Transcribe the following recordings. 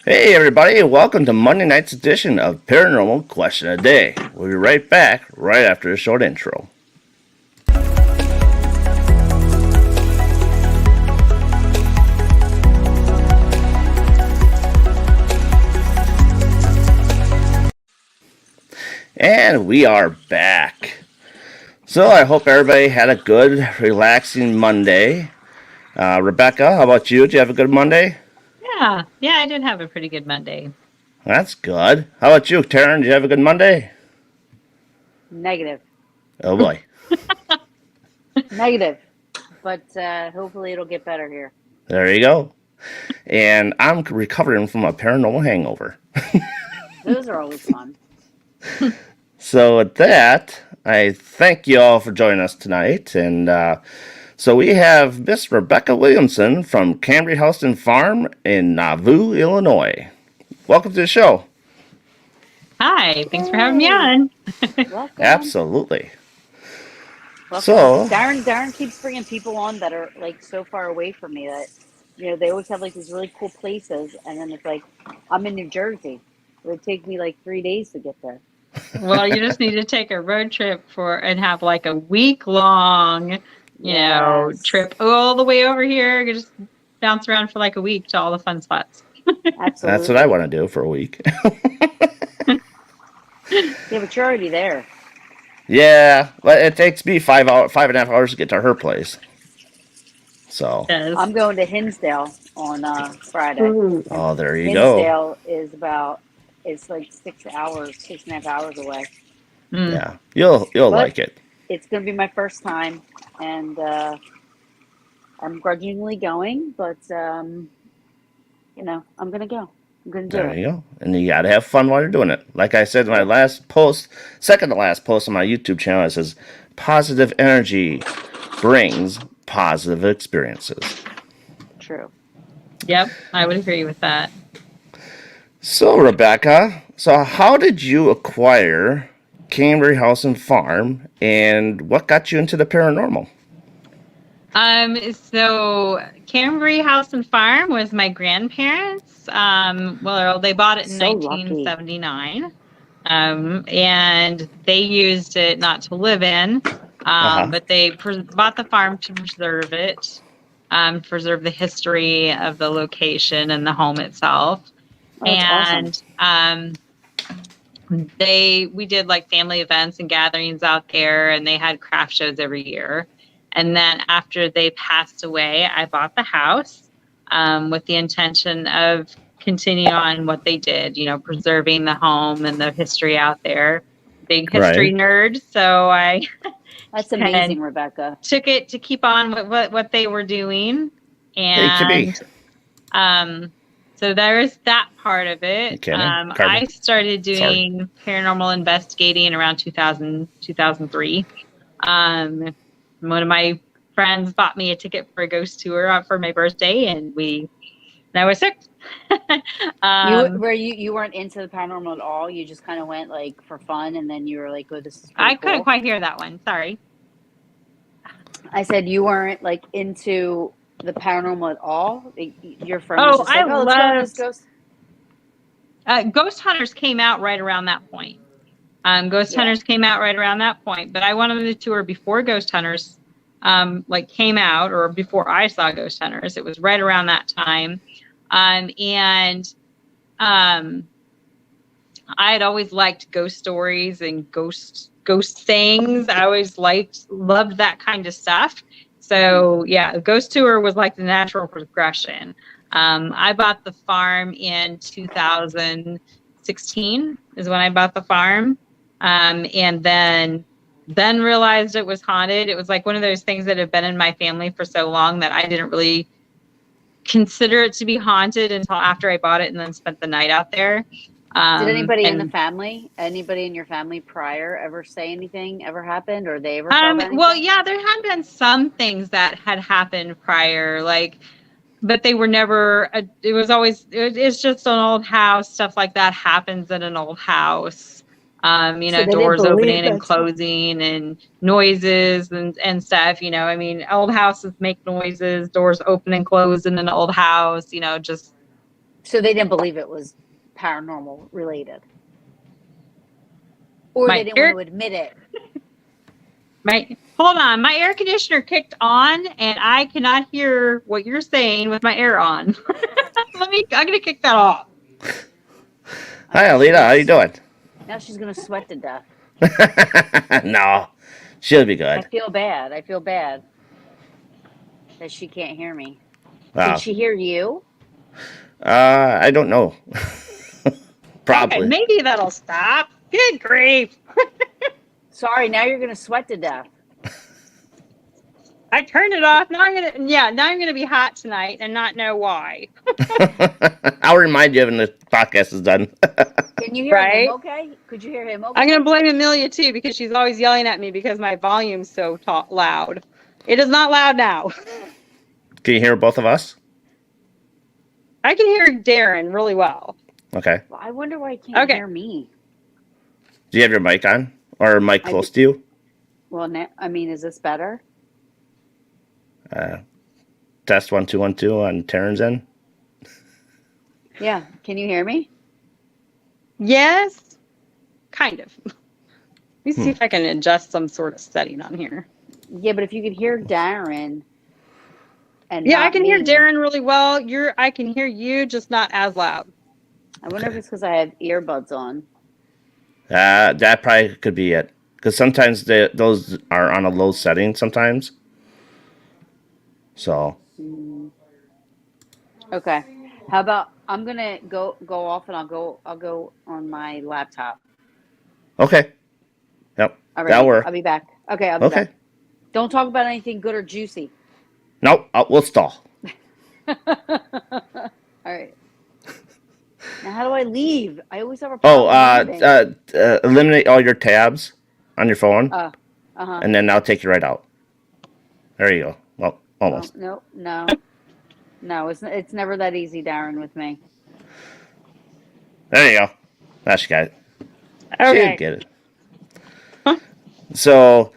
Hey everybody, and welcome to Monday night's edition of Paranormal Question of the Day. We'll be right back right after a short intro. And we are back. So I hope everybody had a good, relaxing Monday. Rebecca, how about you? Did you have a good Monday? Yeah, I did have a pretty good Monday. That's good. How about you, Taryn? Did you have a good Monday? Negative. Oh boy. Negative. But hopefully it'll get better here. There you go. And I'm recovering from a paranormal hangover. Those are always fun. So with that, I thank you all for joining us tonight. And so we have Miss Rebecca Williamson from Cambre House and Farm in Nauvoo, Illinois. Welcome to the show. Hi, thanks for having me on. Welcome. Absolutely. Welcome. So Darren keeps bringing people on that are like so far away from me that they always have like these really cool places, and then it's like I'm in New Jersey. It would take me like 3 days to get there. Well, you just need to take a road trip and have like a week-long, trip all the way over here. You just bounce around for like a week to all the fun spots. Absolutely. That's what I want to do for a week. Yeah, but you're already there. Yeah, but it takes me 5.5 hours to get to her place. So I'm going to Hinsdale on Friday. Oh, there you go. Hinsdale is it's like 6.5 hours away. Yeah, you'll like it. It's going to be my first time, and I'm grudgingly going, but I'm going to go. I'm going to do it. There you go. And you got to have fun while you're doing it. Like I said in my last post, second to last post on my YouTube channel, it says, positive energy brings positive experiences. True. Yep, I would agree with that. So, Rebecca, how did you acquire Cambre House and Farm, and what got you into the paranormal? So Cambre House and Farm was my grandparents. Well, they bought it in 1979. And they used it not to live in, but they bought the farm to preserve it, preserve the history of the location and the home itself. Oh, and awesome. We did like family events and gatherings out there, and they had craft shows every year. And then after they passed away, I bought the house with the intention of continuing on what they did, preserving the home and the history out there. Big history nerd, so that's amazing, Rebecca. Took it to keep on with what they were doing, and so there's that part of it. I started doing paranormal investigating around 2000, 2003. One of my friends bought me a ticket for a ghost tour for my birthday, and I was sick. You weren't into the paranormal at all? You just kind of went like for fun, and then you were like, "Oh, this is pretty cool." Couldn't quite hear that one. Sorry. I said you weren't like into the paranormal at all. Your friend was just like, let's go to this ghost. Ghost Hunters came out right around that point. Hunters came out right around that point, but I went on the tour before Ghost Hunters came out, or before I saw Ghost Hunters. It was right around that time. I had always liked ghost stories and ghost things. I always loved that kind of stuff. So yeah, Ghost Tour was like the natural progression. I bought the farm in 2016 is when I bought the farm. And then realized it was haunted. It was like one of those things that had been in my family for so long that I didn't really consider it to be haunted until after I bought it and then spent the night out there. Did anybody in your family prior ever say anything ever happened, or they ever felt anything? Well, yeah, there had been some things that had happened prior, but they were never, it's just an old house. Stuff like that happens in an old house. Doors opening and closing and noises and stuff, old houses make noises, doors open and close in an old house, just So they didn't believe it was paranormal related. Or they didn't want to admit it. Hold on. My air conditioner kicked on, and I cannot hear what you're saying with my air on. I'm going to kick that off. Hi, Alita. How you doing? Now she's going to sweat to death. No. She'll be good. I feel bad that she can't hear me. Wow. Can she hear you? I don't know. Probably. Okay, maybe that'll stop. Good grief. Sorry, now you're going to sweat to death. I turned it off. Now I'm going to be hot tonight and not know why. I'll remind you when the podcast is done. Can you hear him okay? Could you hear him okay? I'm going to blame Amelia too because she's always yelling at me because my volume's so loud. It is not loud now. Can you hear both of us? I can hear Darren really well. Okay. Well, I wonder why he can't hear me. Do you have your mic on? Or a mic close to you? Well, is this better? Test 1 2 1 2 on Taryn's end. Yeah. Can you hear me? Yes. Kind of. Let me see if I can adjust some sort of setting on here. Yeah, but if you could hear Darren and I can hear Darren really well. I can hear you, just not as loud. I wonder if it's because I have earbuds on. That probably could be it. Because sometimes those are on a low setting sometimes. So. Okay. How about I'm gonna go off and I'll go on my laptop. Okay. Yep. All right. That'll work. I'll be back. Okay. I'll be back. Don't talk about anything good or juicy. Nope. We'll stall. All right. Now, how do I leave? I always have a problem. Eliminate all your tabs on your phone. Uh-huh. And then I'll take you right out. There you go. Well, almost. No. It's never that easy, Darren, with me. There you go. Now she got it. Okay. She didn't get it. Huh? So,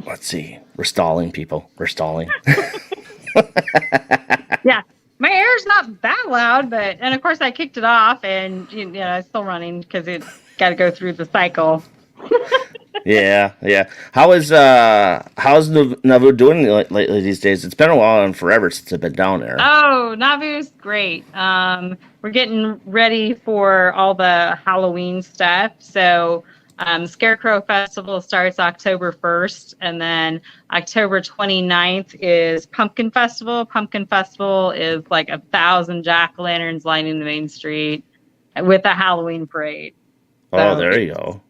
let's see. We're stalling, people. We're stalling. Yeah. My air's not that loud, and of course I kicked it off, and it's still running because it's got to go through the cycle. Yeah. How's Nauvoo doing lately these days? It's been a while and forever since I've been down there. Oh, Nauvoo's great. We're getting ready for all the Halloween stuff. So Scarecrow Festival starts October 1st, and then October 29th is Pumpkin Festival. Pumpkin Festival is like 1,000 jack-o'-lanterns lining the main street with a Halloween parade. So there you go.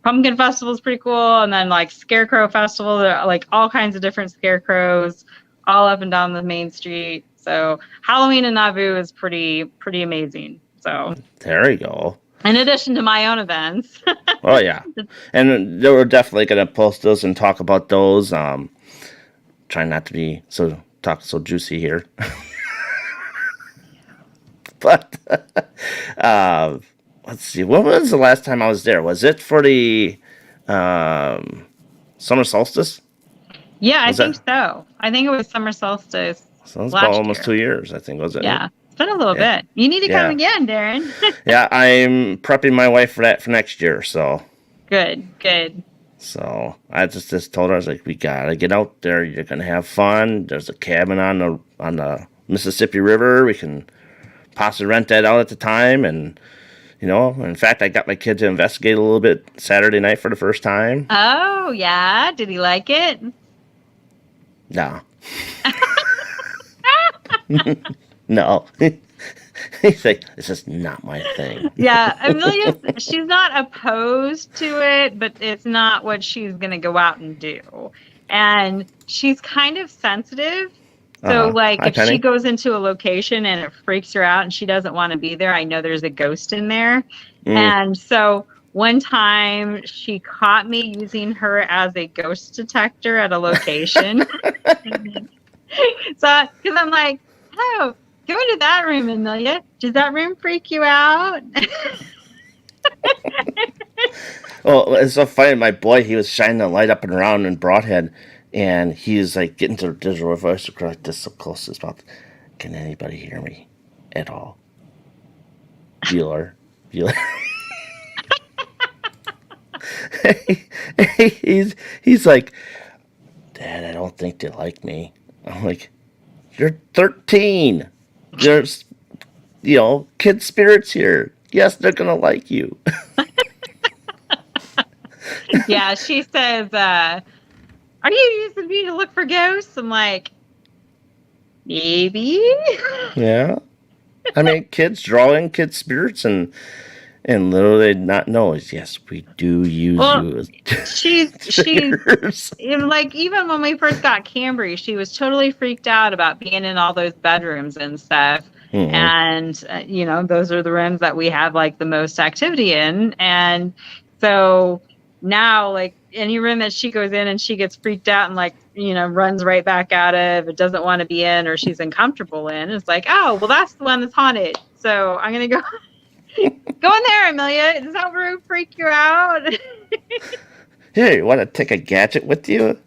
Pumpkin Festival is pretty cool, and then like Scarecrow Festival, there are like all kinds of different scarecrows all up and down the main street. So Halloween in Nauvoo is pretty amazing. So there you go. In addition to my own events. Oh yeah, and we're definitely gonna post those and talk about those. Trying not to be so juicy here, but let's see. When was the last time I was there? Was it for the summer solstice? Yeah, I think so. I think it was summer solstice. So it's about almost 2 years, I think, was it? Yeah. It's been a little bit. You need to come again, Darren. Yeah, I'm prepping my wife for that for next year, so. Good. So I just told her, I was like, we gotta get out there. You're gonna have fun. There's a cabin on the Mississippi River. We can possibly rent that out at the time, and in fact, I got my kid to investigate a little bit Saturday night for the first time. Oh yeah, did he like it? No. No. He's like, this is not my thing. Yeah, Amelia, she's not opposed to it, but it's not what she's going to go out and do. And she's kind of sensitive. So, if she goes into a location and it freaks her out and she doesn't want to be there, I know there's a ghost in there. And so one time she caught me using her as a ghost detector at a location. So, because I'm like, oh, go into that room, Amelia. Does that room freak you out? Well, it's so funny. My boy, he was shining the light up and around in Broadhead, and he's like getting to the digital voice across this so close to his mouth. Can anybody hear me at all? Bueller. He's like, Dad, I don't think they like me. I'm like, you're 13. There's, kid spirits here. Yes, they're going to like you. Yeah, she says, are you using me to look for ghosts? I'm like, maybe. Yeah. I mean, kids draw in kid spirits, and little they not know is, yes, we do use you as she's like, even when we first got Cambre, she was totally freaked out about being in all those bedrooms and stuff. Mm-hmm. And those are the rooms that we have like the most activity in. And so now, like, any room that she goes in and she gets freaked out and like, runs right back out of, it doesn't want to be in, or she's uncomfortable in, it's like, oh, well, that's the one that's haunted. So I'm going to go in there, Amelia. Does that room freak you out? Hey, you want to take a gadget with you?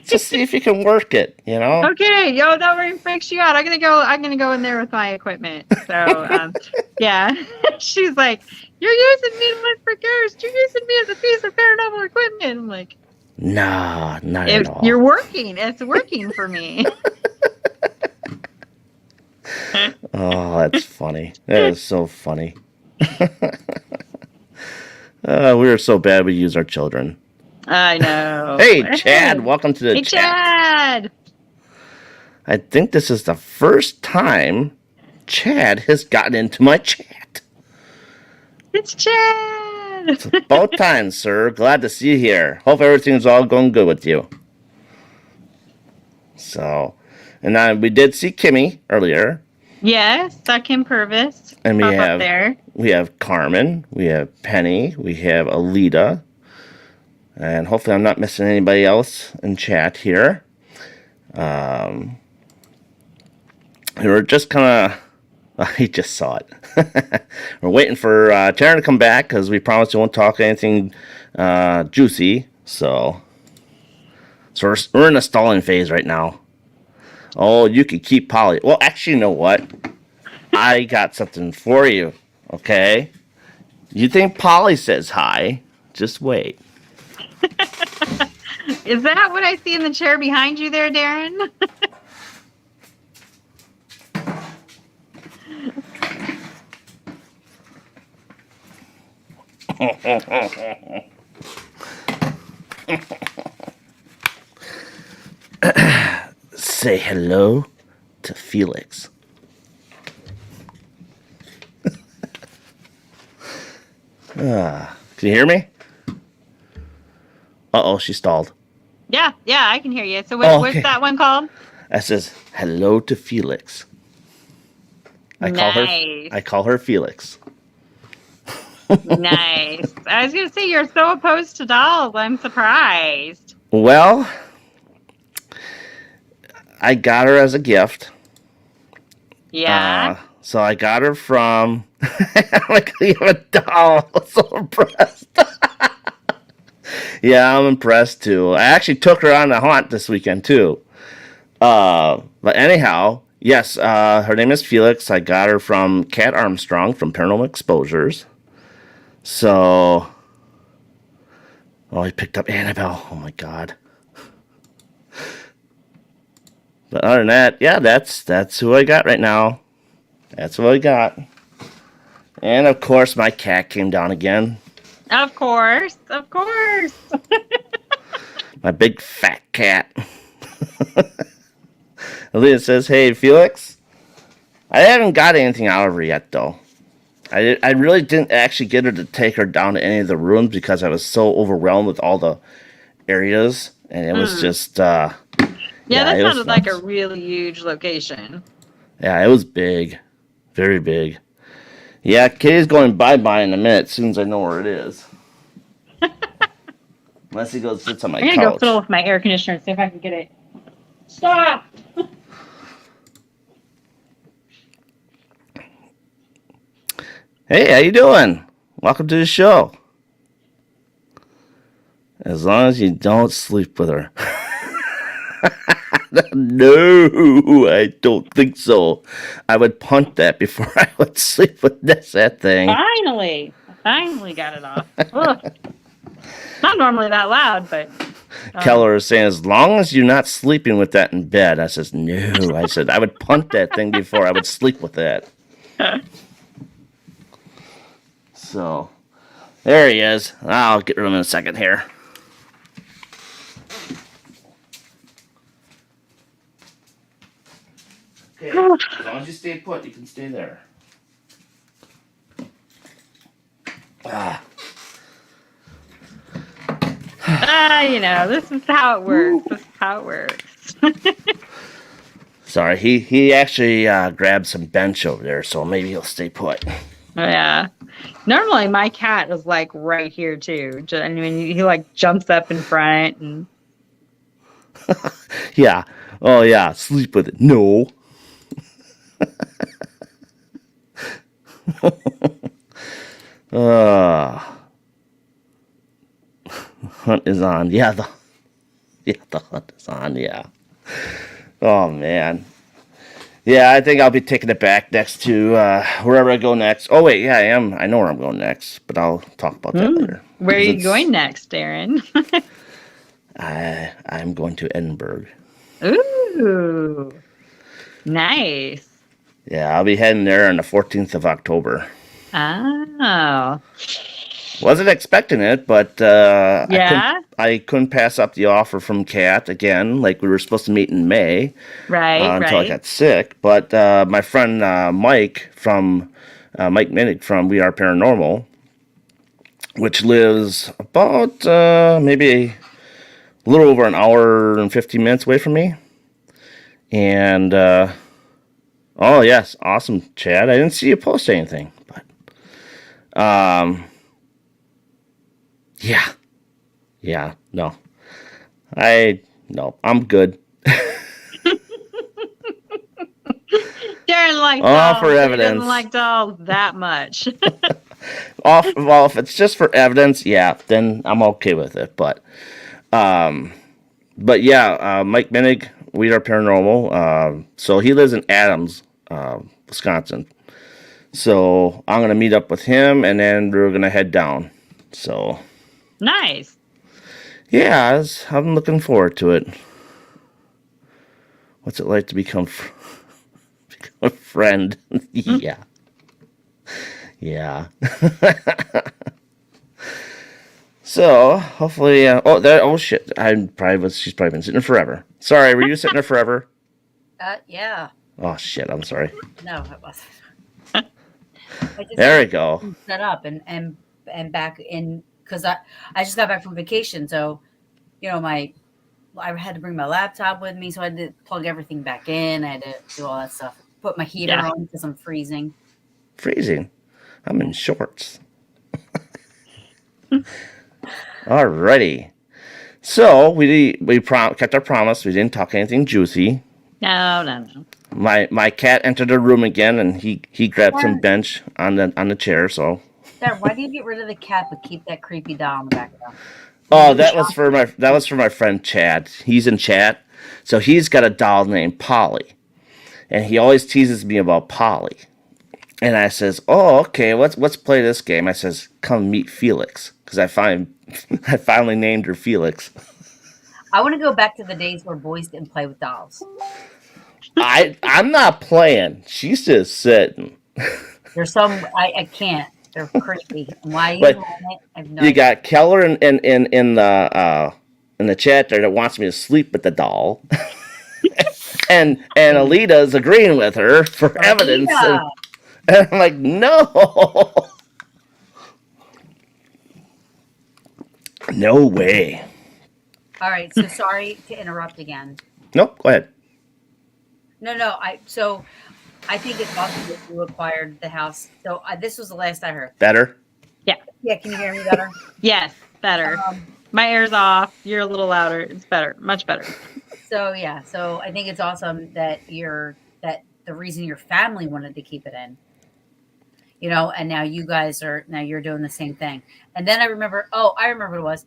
Just see if you can work it, Okay, that room freaks you out. I'm gonna go in there with my equipment. So yeah. She's like, you're using me to look for ghosts. You're using me as a piece of paranormal equipment. I'm like, nah, not at all. You're working. It's working for me. Oh, that's funny. That is so funny. We are so bad we use our children. I know. Hey, Chad, welcome to the chat. Hey, Chad. I think this is the first time Chad has gotten into my chat. It's Chad. It's about time, sir. Glad to see you here. Hope everything's all going good with you. So, and we did see Kimmy earlier. Yes, saw Kim Purvis. And we have Carmen, we have Penny, we have Alita. And hopefully I'm not missing anybody else in chat here. We're just kind of... he just saw it. We're waiting for Taryn to come back because we promised we won't talk anything juicy. So we're in a stalling phase right now. Oh, you could keep Polly. Well, actually, you know what? I got something for you, okay? You think Polly says hi? Just wait. Is that what I see in the chair behind you there, Darren? Say hello to Felix. Can you hear me? Uh-oh, she stalled. Yeah, I can hear you. So what's that one called? That says, hello to Felix. I call her Felix. Nice. I was going to say, you're so opposed to dolls. I'm surprised. Well, I got her as a gift. Yeah. So I got her from... like, you have a doll. I'm so impressed. Yeah, I'm impressed, too. I actually took her on the haunt this weekend, too. But anyhow, yes, her name is Felix. I got her from Kat Armstrong from Paranormal Exposures. So... Oh, I picked up Annabelle. Oh, my God. But other than that, yeah, that's who I got right now. That's what I got. And, of course, my cat came down again. Of course. My big fat cat. Aaliyah says, hey, Felix. I haven't got anything out of her yet, though. I really didn't actually get her to take her down to any of the rooms because I was so overwhelmed with all the areas. And it was just... that sounded like a really huge location. Yeah, it was big. Very big. Yeah, Kitty's going bye-bye in a minute as soon as I know where it is. Unless he goes sits on my couch. I'm going to go fiddle with my air conditioner and see if I can get it. Stop! Hey, how you doing? Welcome to the show. As long as you don't sleep with her. No, I don't think so. I would punt that before I would sleep with that thing. I finally got it off. Ugh. Not normally that loud, but Keller is saying, as long as you're not sleeping with that in bed. I says, no. I said, I would punt that thing before I would sleep with that. So, there he is. I'll get rid of him in a second here. Okay, as long as you stay put, you can stay there. this is how it works. This is how it works. Sorry, he actually grabbed some bench over there, so maybe he'll stay put. Yeah. Normally, my cat is like right here too. I mean, he like jumps up in front and. Yeah. Oh yeah. Sleep with it. No. Hunt is on. Yeah, the hunt is on. Yeah. Oh man. Yeah, I think I'll be taking it back next to wherever I go next. Oh wait, yeah, I am. I know where I'm going next, but I'll talk about that later. Where are you going next, Darren? I'm going to Edinburgh. Ooh, nice. Yeah, I'll be heading there on the 14th of October. Oh. Wasn't expecting it, but yeah, I couldn't pass up the offer from Kat again. Like, we were supposed to meet in May, until I got sick. But my friend Mike Minnick from We Are Paranormal, which lives about maybe a little over an hour and 15 minutes away from me, and oh yes, awesome, Chad. I didn't see you post anything, but Yeah, no. I'm good. Darren liked dolls. For evidence. He doesn't like dolls that much. Well, if it's just for evidence, yeah, then I'm okay with it. But yeah, Mike Minnick, We Are Paranormal. So he lives in Adams, Wisconsin. So I'm gonna meet up with him, and then we're gonna head down. So. Nice. Yeah, I'm looking forward to it. What's it like to become a friend? Yeah. Yeah. So, hopefully, shit. She's probably been sitting there forever. Sorry, were you sitting there forever? Yeah. Oh, shit, I'm sorry. No, it wasn't. There we go. Set up and back in. Because I just got back from vacation, so I had to bring my laptop with me, so I had to plug everything back in. I had to do all that stuff. Put my heater on because I'm freezing. Freezing? I'm in shorts. Alrighty. So we kept our promise. We didn't talk anything juicy. No. My cat entered the room again, and he grabbed some bench on the chair. So. Dad, why do you get rid of the cat but keep that creepy doll in the background? Oh, that was for my friend Chad. He's in chat, so he's got a doll named Polly, and he always teases me about Polly. And I says, "Oh, okay, let's play this game." I says, "Come meet Felix," because I finally named her Felix. I want to go back to the days where boys didn't play with dolls. I'm not playing. She's just sitting. There's some I can't. They're creepy. Why you want it? I have no idea. Got Keller in the chat there that wants me to sleep with the doll, and Alita's agreeing with her for evidence, and I'm like, no, no way. All right, so sorry to interrupt again. Nope, go ahead. No. I think it's awesome that you acquired the house. So this was the last I heard. Better? Yeah. Yeah, can you hear me better? Yes, better. My air's off. You're a little louder. It's better. Much better. So I think it's awesome that the reason your family wanted to keep it in. And now you're doing the same thing. And then I remember what it was.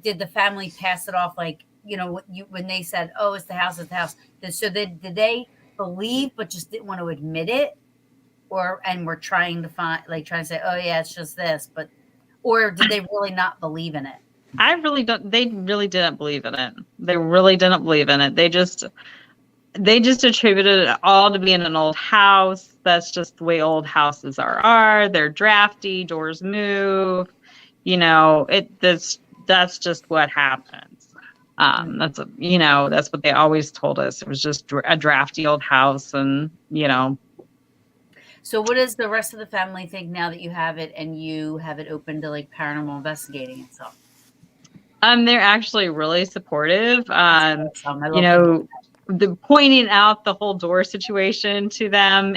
Did the family pass it off like when they said, "Oh, it's the house," So did they believe but just didn't want to admit it, and were trying to say, "Oh yeah, it's just this," or did they really not believe in it? I really don't. They really didn't believe in it. They really didn't believe in it. They just attributed it all to being an old house. That's just the way old houses are. They're drafty, doors move. That's just what happens. That's what they always told us. It was just a drafty old house, and So what does the rest of the family think now that you have it and you have it open to like paranormal investigating and stuff? They're actually really supportive. The pointing out the whole door situation to them.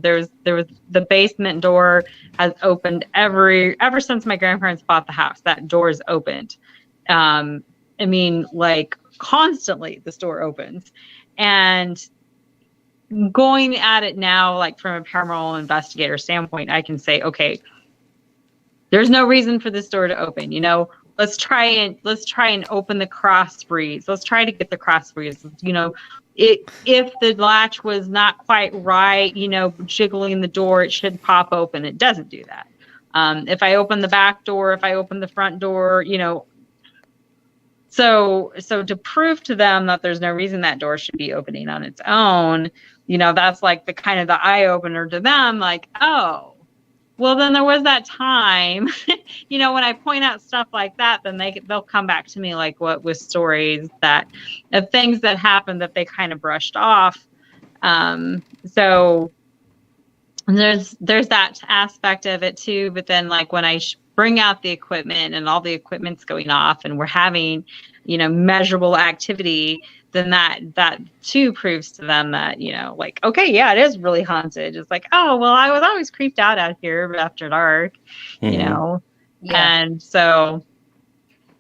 There was the basement door has opened ever since my grandparents bought the house. That door is opened. Constantly this door opens, and going at it now, like from a paranormal investigator standpoint, I can say, okay, there's no reason for this door to open. Let's try and open the cross breeze. Let's try to get the cross breeze. If the latch was not quite right, jiggling the door, it should pop open. It doesn't do that. If I open the back door, if I open the front door, so to prove to them that there's no reason that door should be opening on its own, that's like the kind of the eye opener to them, like, oh, well, then there was that time, when I point out stuff like that, then they'll come back to me like with stories of things that happened that they kind of brushed off. So there's that aspect of it too. But then like when I bring out the equipment and all the equipment's going off and we're having, measurable activity, then that too proves to them that, like, okay, yeah, it is really haunted. It's like, oh, well, I was always creeped out here after dark, Yeah. And so,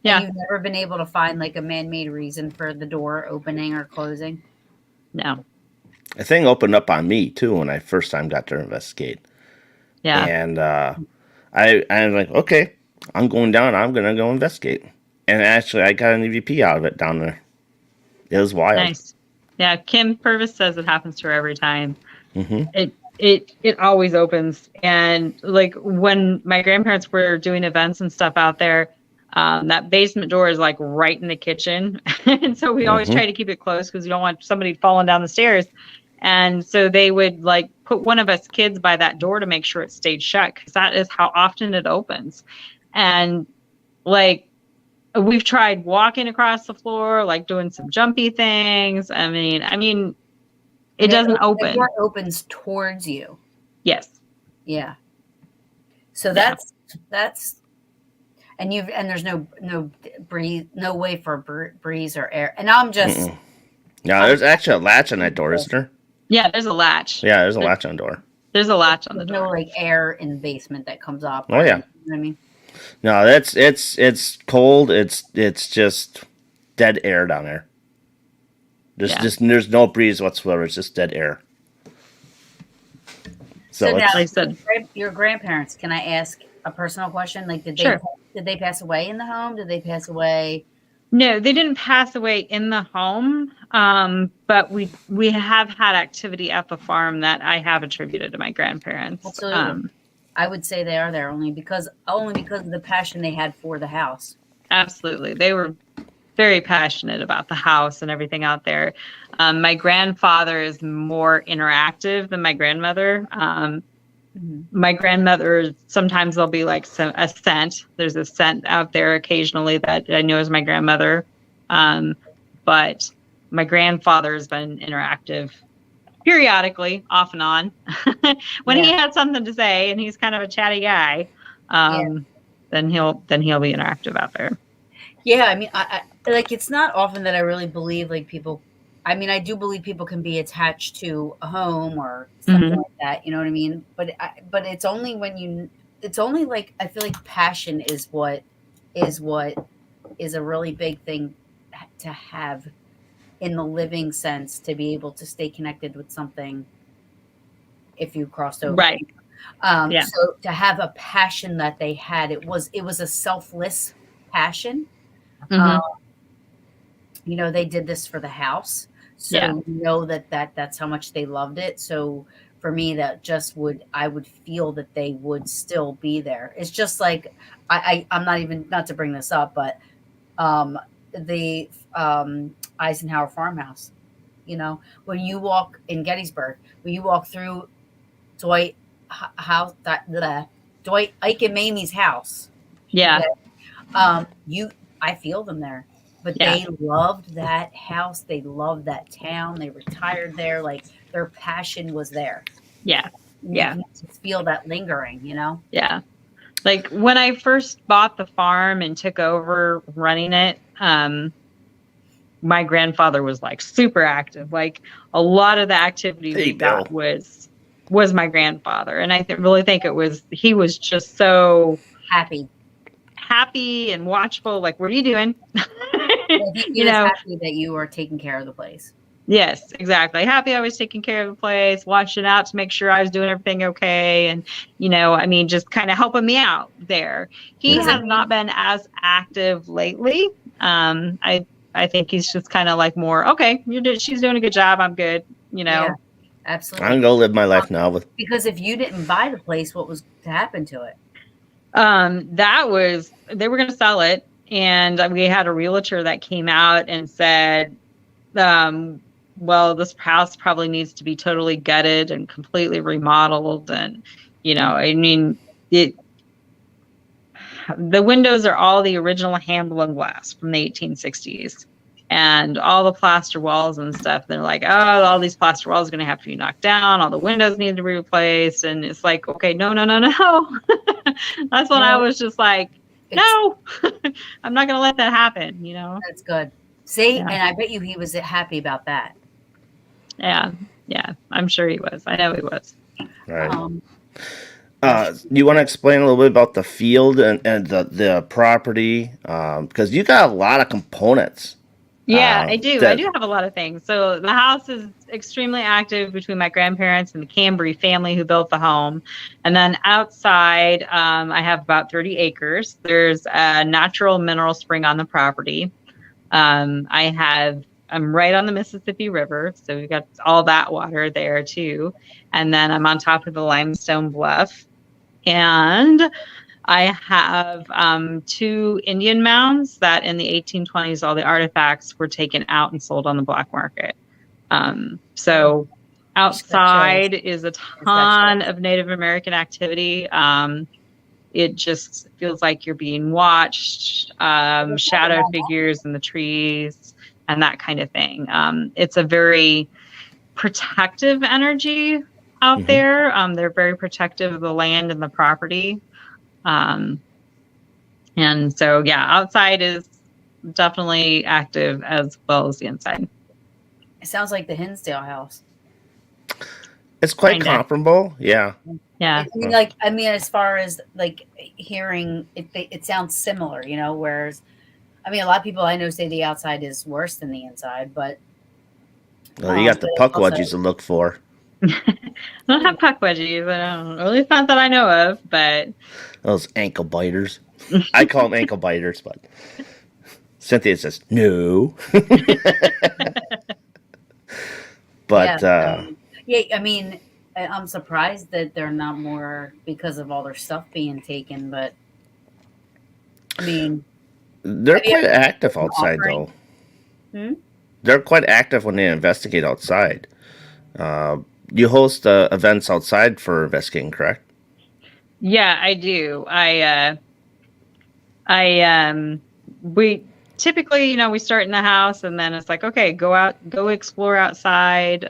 yeah. And you've never been able to find like a man-made reason for the door opening or closing? No. The thing opened up on me too when I first time got to investigate. Yeah. And I was like, okay, I'm going down. I'm going to go investigate. And actually, I got an EVP out of it down there. It was wild. Nice. Yeah, Kim Purvis says it happens to her every time. Mm-hmm. It always opens. And like when my grandparents were doing events and stuff out there, that basement door is like right in the kitchen. And so we always try to keep it closed because you don't want somebody falling down the stairs. And so they would like put one of us kids by that door to make sure it stayed shut, because that is how often it opens. And like we've tried walking across the floor, like doing some jumpy things. I mean, it doesn't open. The door opens towards you. Yes. Yeah. So that's and there's no breeze, no way for breeze or air. And I'm just. No, there's actually a latch on that door, isn't there? Yeah, there's a latch. Yeah, there's a latch on the door. There's a latch on the door. No like air in the basement that comes up. Oh yeah. You know what I mean? No, it's cold. It's just dead air down there. There's no breeze whatsoever. It's just dead air. So now, like I said, your grandparents, can I ask a personal question? Like, did they pass away in the home? Did they pass away? No, they didn't pass away in the home. But we have had activity at the farm that I have attributed to my grandparents. Absolutely. I would say they are there only because of the passion they had for the house. Absolutely. They were very passionate about the house and everything out there. My grandfather is more interactive than my grandmother. My grandmother, sometimes there'll be like a scent. There's a scent out there occasionally that I know is my grandmother. But my grandfather has been interactive periodically, off and on. When he had something to say, and he's kind of a chatty guy, then he'll be interactive out there. Yeah, I mean, I like, it's not often that I really believe like people. I mean, I do believe people can be attached to a home or something like that. You know what I mean? But it's only it's only like, I feel like passion is what is a really big thing to have in the living sense, to be able to stay connected with something if you crossed over. Right. So to have a passion that they had, it was a selfless passion. they did this for the house. So that's how much they loved it. So for me, that just I would feel that they would still be there. It's just like, I'm not even, not to bring this up, but the Eisenhower farmhouse, when you walk in Gettysburg, when you walk through Dwight Ike and Mamie's house. Yeah. Okay? I feel them there. But they loved that house. They loved that town. They retired there. Like, their passion was there. Yeah. You can just feel that lingering, Yeah. Like, when I first bought the farm and took over running it, my grandfather was like super active. Like, a lot of the activity we got was my grandfather. And I really think he was just so happy and watchful. Like, what are you doing? He was happy that you were taking care of the place. Yes, exactly. Happy I was taking care of the place, watching out to make sure I was doing everything okay. And, just kind of helping me out there. He has not been as active lately. I think he's just kind of like more, okay, she's doing a good job. I'm good. Yeah, absolutely. I'm going to go live my life now. Because if you didn't buy the place, what was to happen to it? They were going to sell it. And we had a realtor that came out and said, well, this house probably needs to be totally gutted and completely remodeled. And, the windows are all the original hand blown glass from the 1860s, and all the plaster walls and stuff. They're like, oh, all these plaster walls are going to have to be knocked down. All the windows need to be replaced. And it's like, okay, no. That's when I was just like, no, I'm not going to let that happen. That's good. See, and I bet you he was happy about that. Yeah, I'm sure he was. I know he was. Right. You want to explain a little bit about the field and the property? Because you got a lot of components. Yeah, I do. I do have a lot of things. So the house is extremely active between my grandparents and the Cambre family who built the home. And then outside, I have about 30 acres. There's a natural mineral spring on the property. I'm right on the Mississippi River, so we've got all that water there too. And then I'm on top of the limestone bluff. And I have 2 Indian mounds that in the 1820s, all the artifacts were taken out and sold on the black market. So outside is a ton of Native American activity. It just feels like you're being watched, shadow figures in the trees and that kind of thing. It's a very protective energy out there. They're very protective of the land and the property. And so, outside is definitely active as well as the inside. It sounds like the Hinsdale house. It's quite comparable. Yeah. Yeah. I mean, as far as like hearing it sounds similar, whereas, I mean, a lot of people I know say the outside is worse than the inside, but. Well, you got the puck wedgies to look for. I don't have puck wedgies. I don't, or at least not that I know of, but. Those ankle biters. I call them ankle biters, but Cynthia says no. But I mean, I'm surprised that they're not more because of all their stuff being taken. But I mean, they're quite active outside, though. They're quite active when they investigate outside. You host events outside for investigating, correct? Yeah, I do. We typically, we start in the house and then it's like, okay, go explore outside.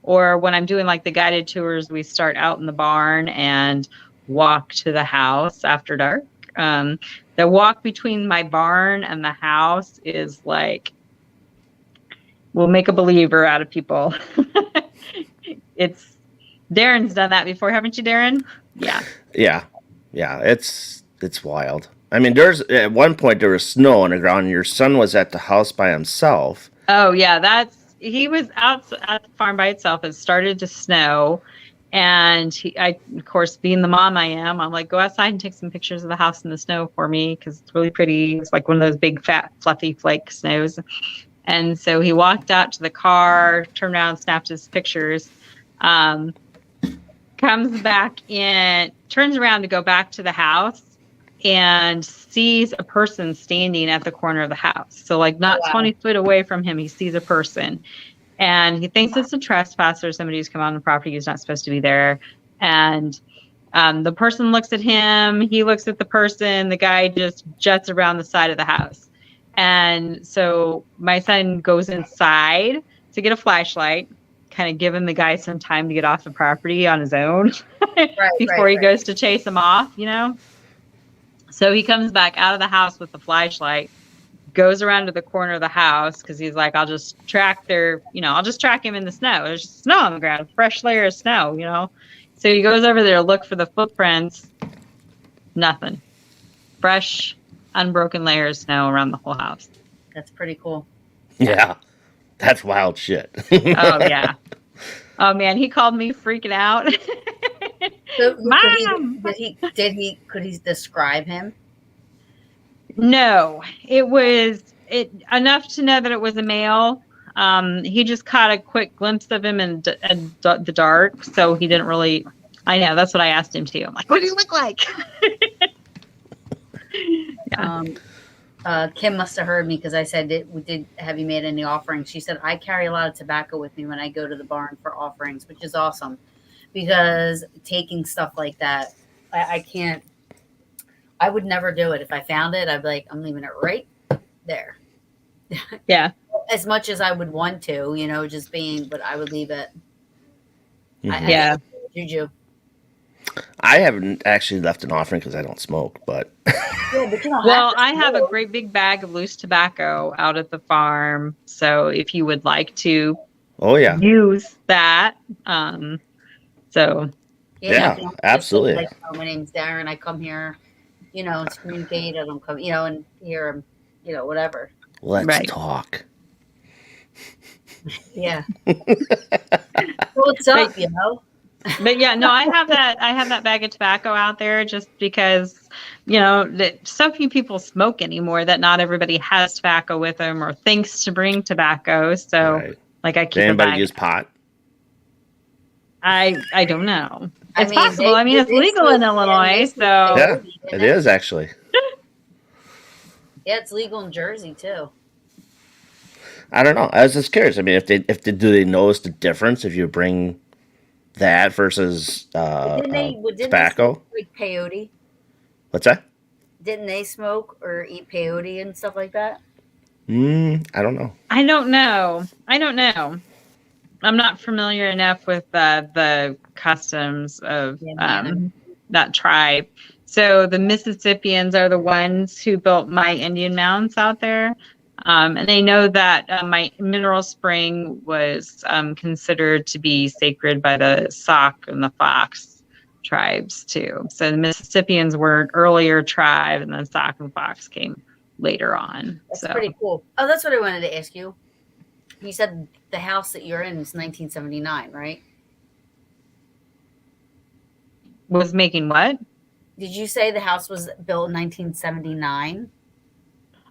Or when I'm doing like the guided tours, we start out in the barn and walk to the house after dark. The walk between my barn and the house is like, will make a believer out of people. Darren's done that before, haven't you, Darren? Yeah. It's wild. I mean, at one point there was snow on the ground, and your son was at the house by himself. Oh yeah, he was out at the farm by itself. It started to snow, And of course, being the mom I am, I'm like, go outside and take some pictures of the house in the snow for me because it's really pretty. It's like one of those big, fat, fluffy flake snows. And so he walked out to the car, turned around, snapped his pictures, comes back in, turns around to go back to the house and sees a person standing at the corner of the house. So like not 20 foot away from him, he sees a person. And he thinks it's a trespasser, somebody who's come on the property who's not supposed to be there. And the person looks at him. He looks at the person. The guy just jets around the side of the house. And so my son goes inside to get a flashlight, kind of giving the guy some time to get off the property on his own before he goes to chase him off, you know? So he comes back out of the house with the flashlight, goes around to the corner of the house because he's like, I'll just track him in the snow. There's snow on the ground, fresh layer of snow, you know? So he goes over there to look for the footprints. Nothing. Fresh, unbroken layer of snow around the whole house. That's pretty cool. Yeah. That's wild shit. Oh, yeah. Oh, man, he called me freaking out. So, Mom! Could he describe him? No, it was enough to know that it was a male. He just caught a quick glimpse of him in the dark, so he didn't really. I know, that's what I asked him to. I'm like, what do you look like? Yeah. Kim must have heard me because I said, have you made any offerings? She said, I carry a lot of tobacco with me when I go to the barn for offerings, which is awesome because taking stuff like that, I can't. I would never do it. If I found it, I'd be like, I'm leaving it right there. Yeah. As much as I would want to, you know, but I would leave it. Mm-hmm. Yeah. Juju. I haven't actually left an offering because I don't smoke, but. Yeah, but you don't well, I have a great big bag of loose tobacco out at the farm. So if you would like to use that. Yeah, absolutely. Like, oh, my name's Darren. I come here, you know, to communicate. I don't come, you know, and here, you know, whatever. Let's talk. Yeah. What's up, you know? But yeah, no, I have that bag of tobacco out there just because, you know, that so few people smoke anymore that not everybody has tobacco with them or thinks to bring tobacco. So like I keep Does anybody use pot? I don't know. It's possible. It's legal in Illinois, so yeah, it is actually. Yeah, it's legal in Jersey too. I don't know. I was just curious. I mean, do they notice the difference if you bring that versus tobacco? They like peyote? What's that? Didn't they smoke or eat peyote and stuff like that? I don't know. I don't know. I'm not familiar enough with the customs of that tribe. So the Mississippians are the ones who built my Indian mounds out there. And they know that my mineral spring was considered to be sacred by the Sauk and the Fox tribes too. So the Mississippians were an earlier tribe, and then Sauk and Fox came later on. That's pretty cool. Oh, that's what I wanted to ask you. You said the house that you're in is 1979, right? Was making what? Did you say the house was built in 1979?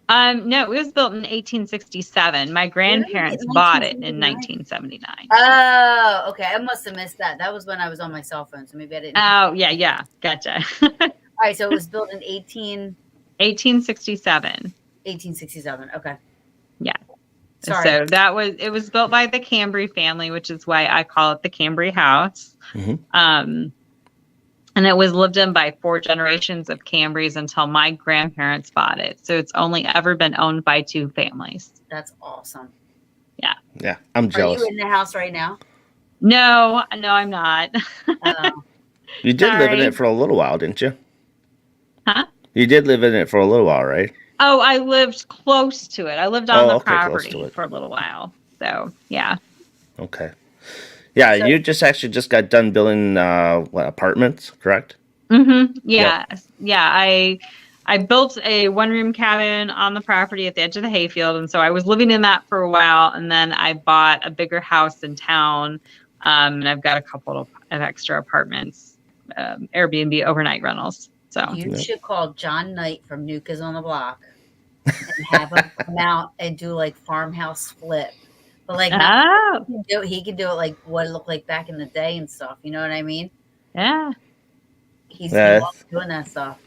No, it was built in 1867. My grandparents bought it in 1979. Oh, okay. I must have missed that. That was when I was on my cell phone, so maybe I didn't. Oh, yeah. Gotcha. All right, so it was built in 1867. 1867. Okay. Yeah. Sorry. So it was built by the Cambre family, which is why I call it the Cambre House. Mm-hmm. And it was lived in by 4 generations of Cambres until my grandparents bought it. So it's only ever been owned by 2 families. That's awesome. Yeah. Yeah, I'm jealous. Are you in the house right now? No, I'm not. You did live in it for a little while, didn't you? Huh? You did live in it for a little while, right? Oh, I lived close to it. I lived on the property for a little while. So, yeah. Okay. Yeah, so, you just got done building apartments, correct? Mm-hmm. Yeah. Yep. Yeah. I built a 1-room cabin on the property at the edge of the hayfield, and so I was living in that for a while, and then I bought a bigger house in town And I've got a couple of extra apartments, Airbnb overnight rentals. So you should call John Knight from New Kids on the Block and have him come out and do like farmhouse flip. But like he can do it like what it looked like back in the day and stuff. You know what I mean? Yeah. He loves doing that stuff.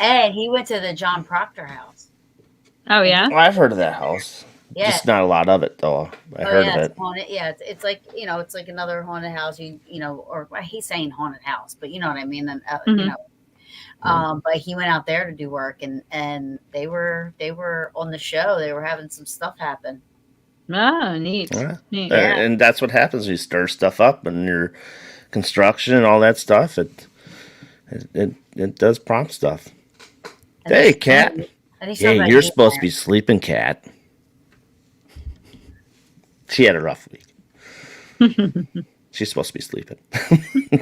And he went to the John Proctor house. Oh yeah, I've heard of that house. Yeah, just not a lot of it though. I heard of it. It's like it's like another haunted house. Or he's saying haunted house, but you know what I mean. And but he went out there to do work, and they were on the show. They were having some stuff happen. Oh, neat. Yeah. And that's what happens. You stir stuff up in your construction and all that stuff. It does prompt stuff. And hey, Cat. Hey, you're supposed to be sleeping, Cat. She had a rough week. She's supposed to be sleeping.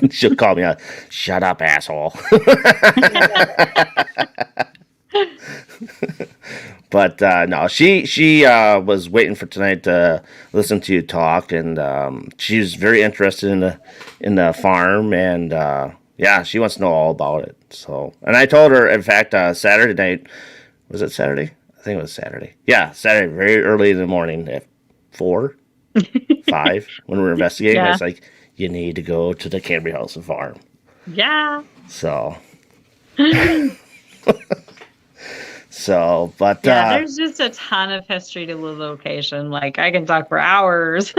She'll call me out. Shut up, asshole. But no, she was waiting for tonight to listen to you talk, and she was very interested in the farm, and she wants to know all about it. So, and I told her, in fact, Saturday night, was it Saturday? I think it was Saturday. Yeah, Saturday, very early in the morning at 4, 5, when we were investigating. I was like, you need to go to the Cambre House and Farm. Yeah. So. But there's just a ton of history to the location. Like I can talk for hours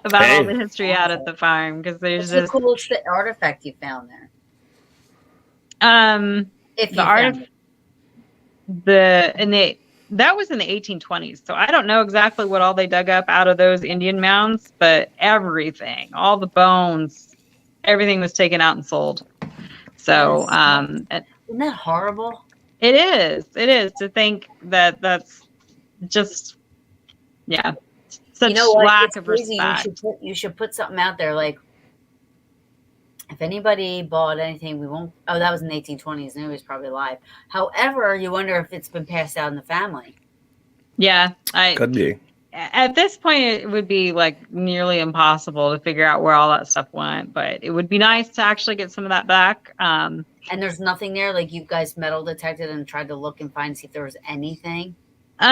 about all the history out at the farm because there's the coolest artifact you found there. That was in the 1820s, so I don't know exactly what all they dug up out of those Indian mounds, but everything, all the bones, everything was taken out and sold. So, isn't that horrible? It is to think that that's just, such lack of respect. You should put something out there like, if anybody bought anything, we won't. Oh, that was in the 1820s. Nobody's probably alive. However, you wonder if it's been passed down in the family. Yeah, could be. At this point, it would be like nearly impossible to figure out where all that stuff went. But it would be nice to actually get some of that back. And there's nothing there. Like you guys metal detected and tried to look and see if there was anything. We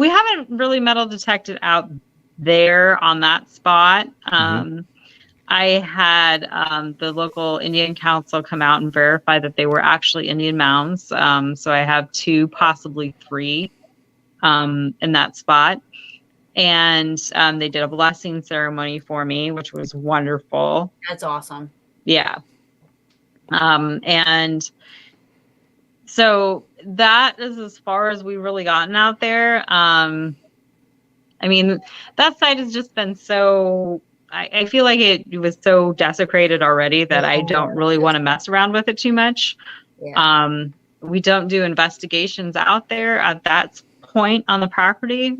haven't really metal detected out there on that spot. I had the local Indian Council come out and verify that they were actually Indian mounds. So I have 2, possibly 3 in that spot. And they did a blessing ceremony for me, which was wonderful. That's awesome. Yeah. And so that is as far as we've really gotten out there. I mean, that site has just been so... I feel like it was so desecrated already that I don't really want to mess around with it too much. Yeah. We don't do investigations out there at that point on the property.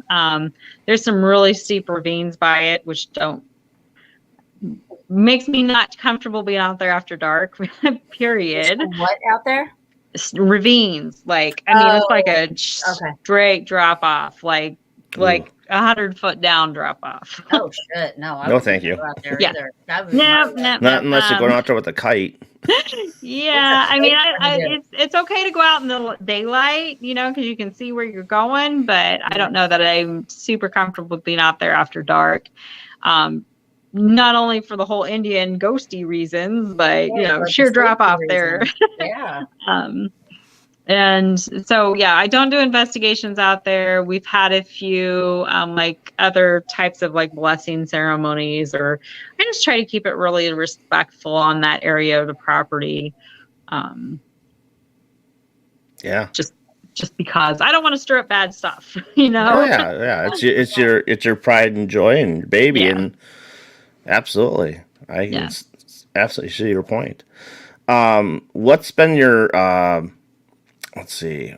There's some really steep ravines by it, which makes me not comfortable being out there after dark, period. What out there? Ravines. Like, I mean, it's like a straight drop off, like 100-foot down drop off. Oh shit! No, no, thank you. Either. No, not unless you're going out there with a kite. Yeah, I mean, it's okay to go out in the daylight, because you can see where you're going. But I don't know that I'm super comfortable being out there after dark. Not only for the whole Indian ghosty reasons, but sheer drop off there. Yeah. And so, I don't do investigations out there. We've had a few, like other types of like blessing ceremonies, or I just try to keep it really respectful on that area of the property. Just because I don't want to stir up bad stuff, Oh, yeah. It's your pride and joy and your baby, and absolutely, I can absolutely see your point. What's been your let's see.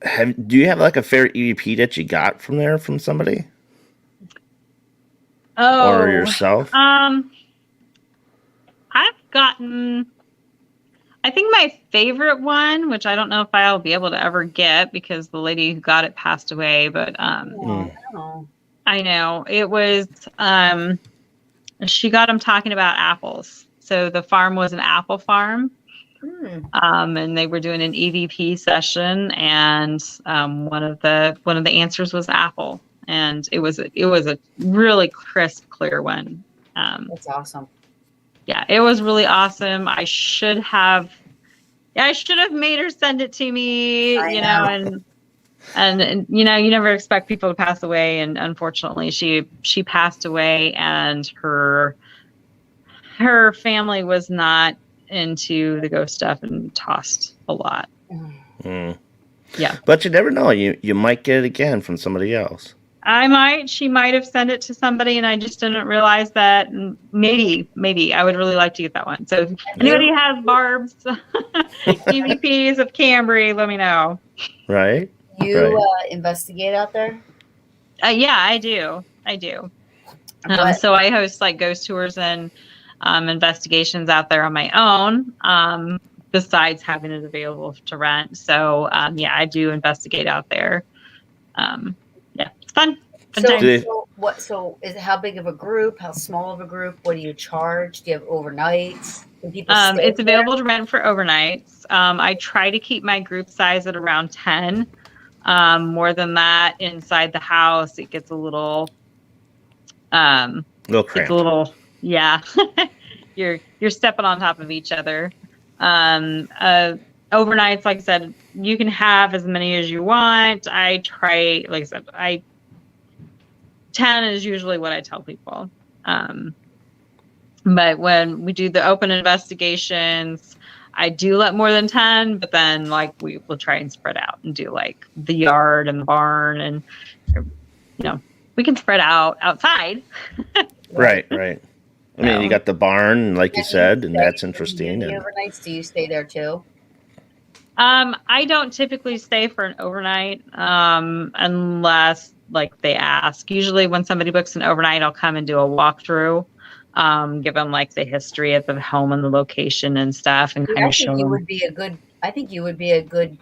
Do you have like a favorite EVP that you got from somebody? Oh, or yourself? I've gotten. I think my favorite one, which I don't know if I'll be able to ever get because the lady who got it passed away, but I know it was. she got him talking about apples. So the farm was an apple farm. And they were doing an EVP session, and one of the answers was apple, and it was a really crisp, clear one. That's awesome. Yeah, it was really awesome. I should have made her send it to me, and you know, you never expect people to pass away, and unfortunately she passed away, and her family was not into the ghost stuff and tossed a lot. Yeah. But you never know. You might get it again from somebody else. She might have sent it to somebody and I just didn't realize that. Maybe I would really like to get that one. So if anybody has Barb's EVPs of Cambre, let me know. Right. You investigate out there? Yeah, I do. So I host like ghost tours and investigations out there on my own, besides having it available to rent. So yeah, I do investigate out there. Yeah, it's fun. So is it, how big of a group? How small of a group? What do you charge? Do you have overnights? Can people stay it's available to rent for overnights. I try to keep my group size at around 10. More than that, inside the house, it gets a little cramped. It's a little, yeah. You're stepping on top of each other. Overnights, like I said, you can have as many as you want. I try, like I said, 10 is usually what I tell people. But when we do the open investigations, I do let more than 10, but then like we will try and spread out and do like the yard and the barn, and we can spread out outside. Right. I mean, you got the barn, like you said, and that's interesting. Do overnights? Do you stay there too? I don't typically stay for an overnight unless like they ask. Usually when somebody books an overnight, I'll come and do a walkthrough, give them like the history of the home and the location and stuff, and kind of show them. I think you would be a good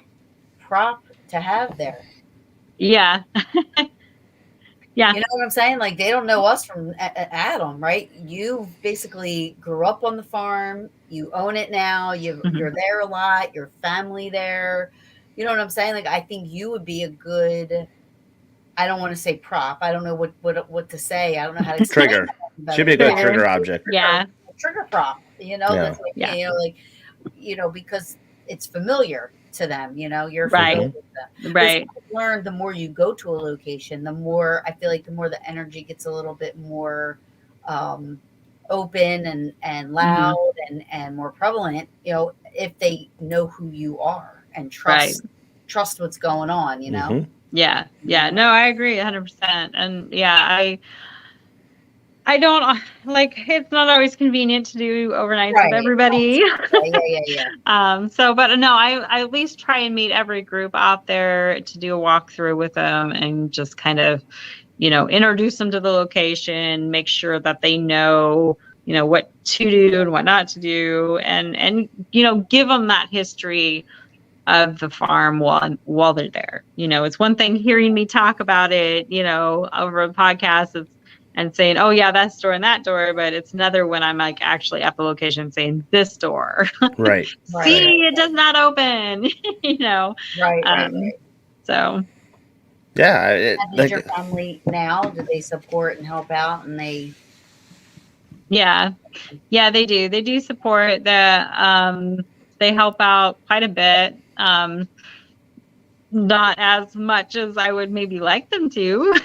prop to have there. Yeah. Yeah. You know what I'm saying? Like, they don't know us from Adam, right? You basically grew up on the farm. You own it now. You're there a lot. Your family there. You know what I'm saying? Like, I think you would be a good, I don't want to say prop. I don't know what to say. I don't know how to trigger. Should be a good trigger object. Yeah. Trigger prop. That's like, because it's familiar to them, you're familiar with them. Right. Learn the more you go to a location, the more I feel like the more the energy gets a little bit more open and loud and more prevalent, if they know who you are and trust what's going on, Yeah. No, I agree 100%. And yeah, I don't like, it's not always convenient to do overnights with everybody. Yeah. But no, I at least try and meet every group out there to do a walkthrough with them and just kind of, introduce them to the location, make sure that they know, what to do and what not to do, and give them that history of the farm while they're there. It's one thing hearing me talk about it, over a podcast, and saying, oh yeah, that's door and that door, but it's another when I'm like actually at the location saying this door. Right. See, it does not open, Right. So. Yeah. Does your family now, do they support and help out, and they? Yeah, they do. They do support they help out quite a bit. Not as much as I would maybe like them to.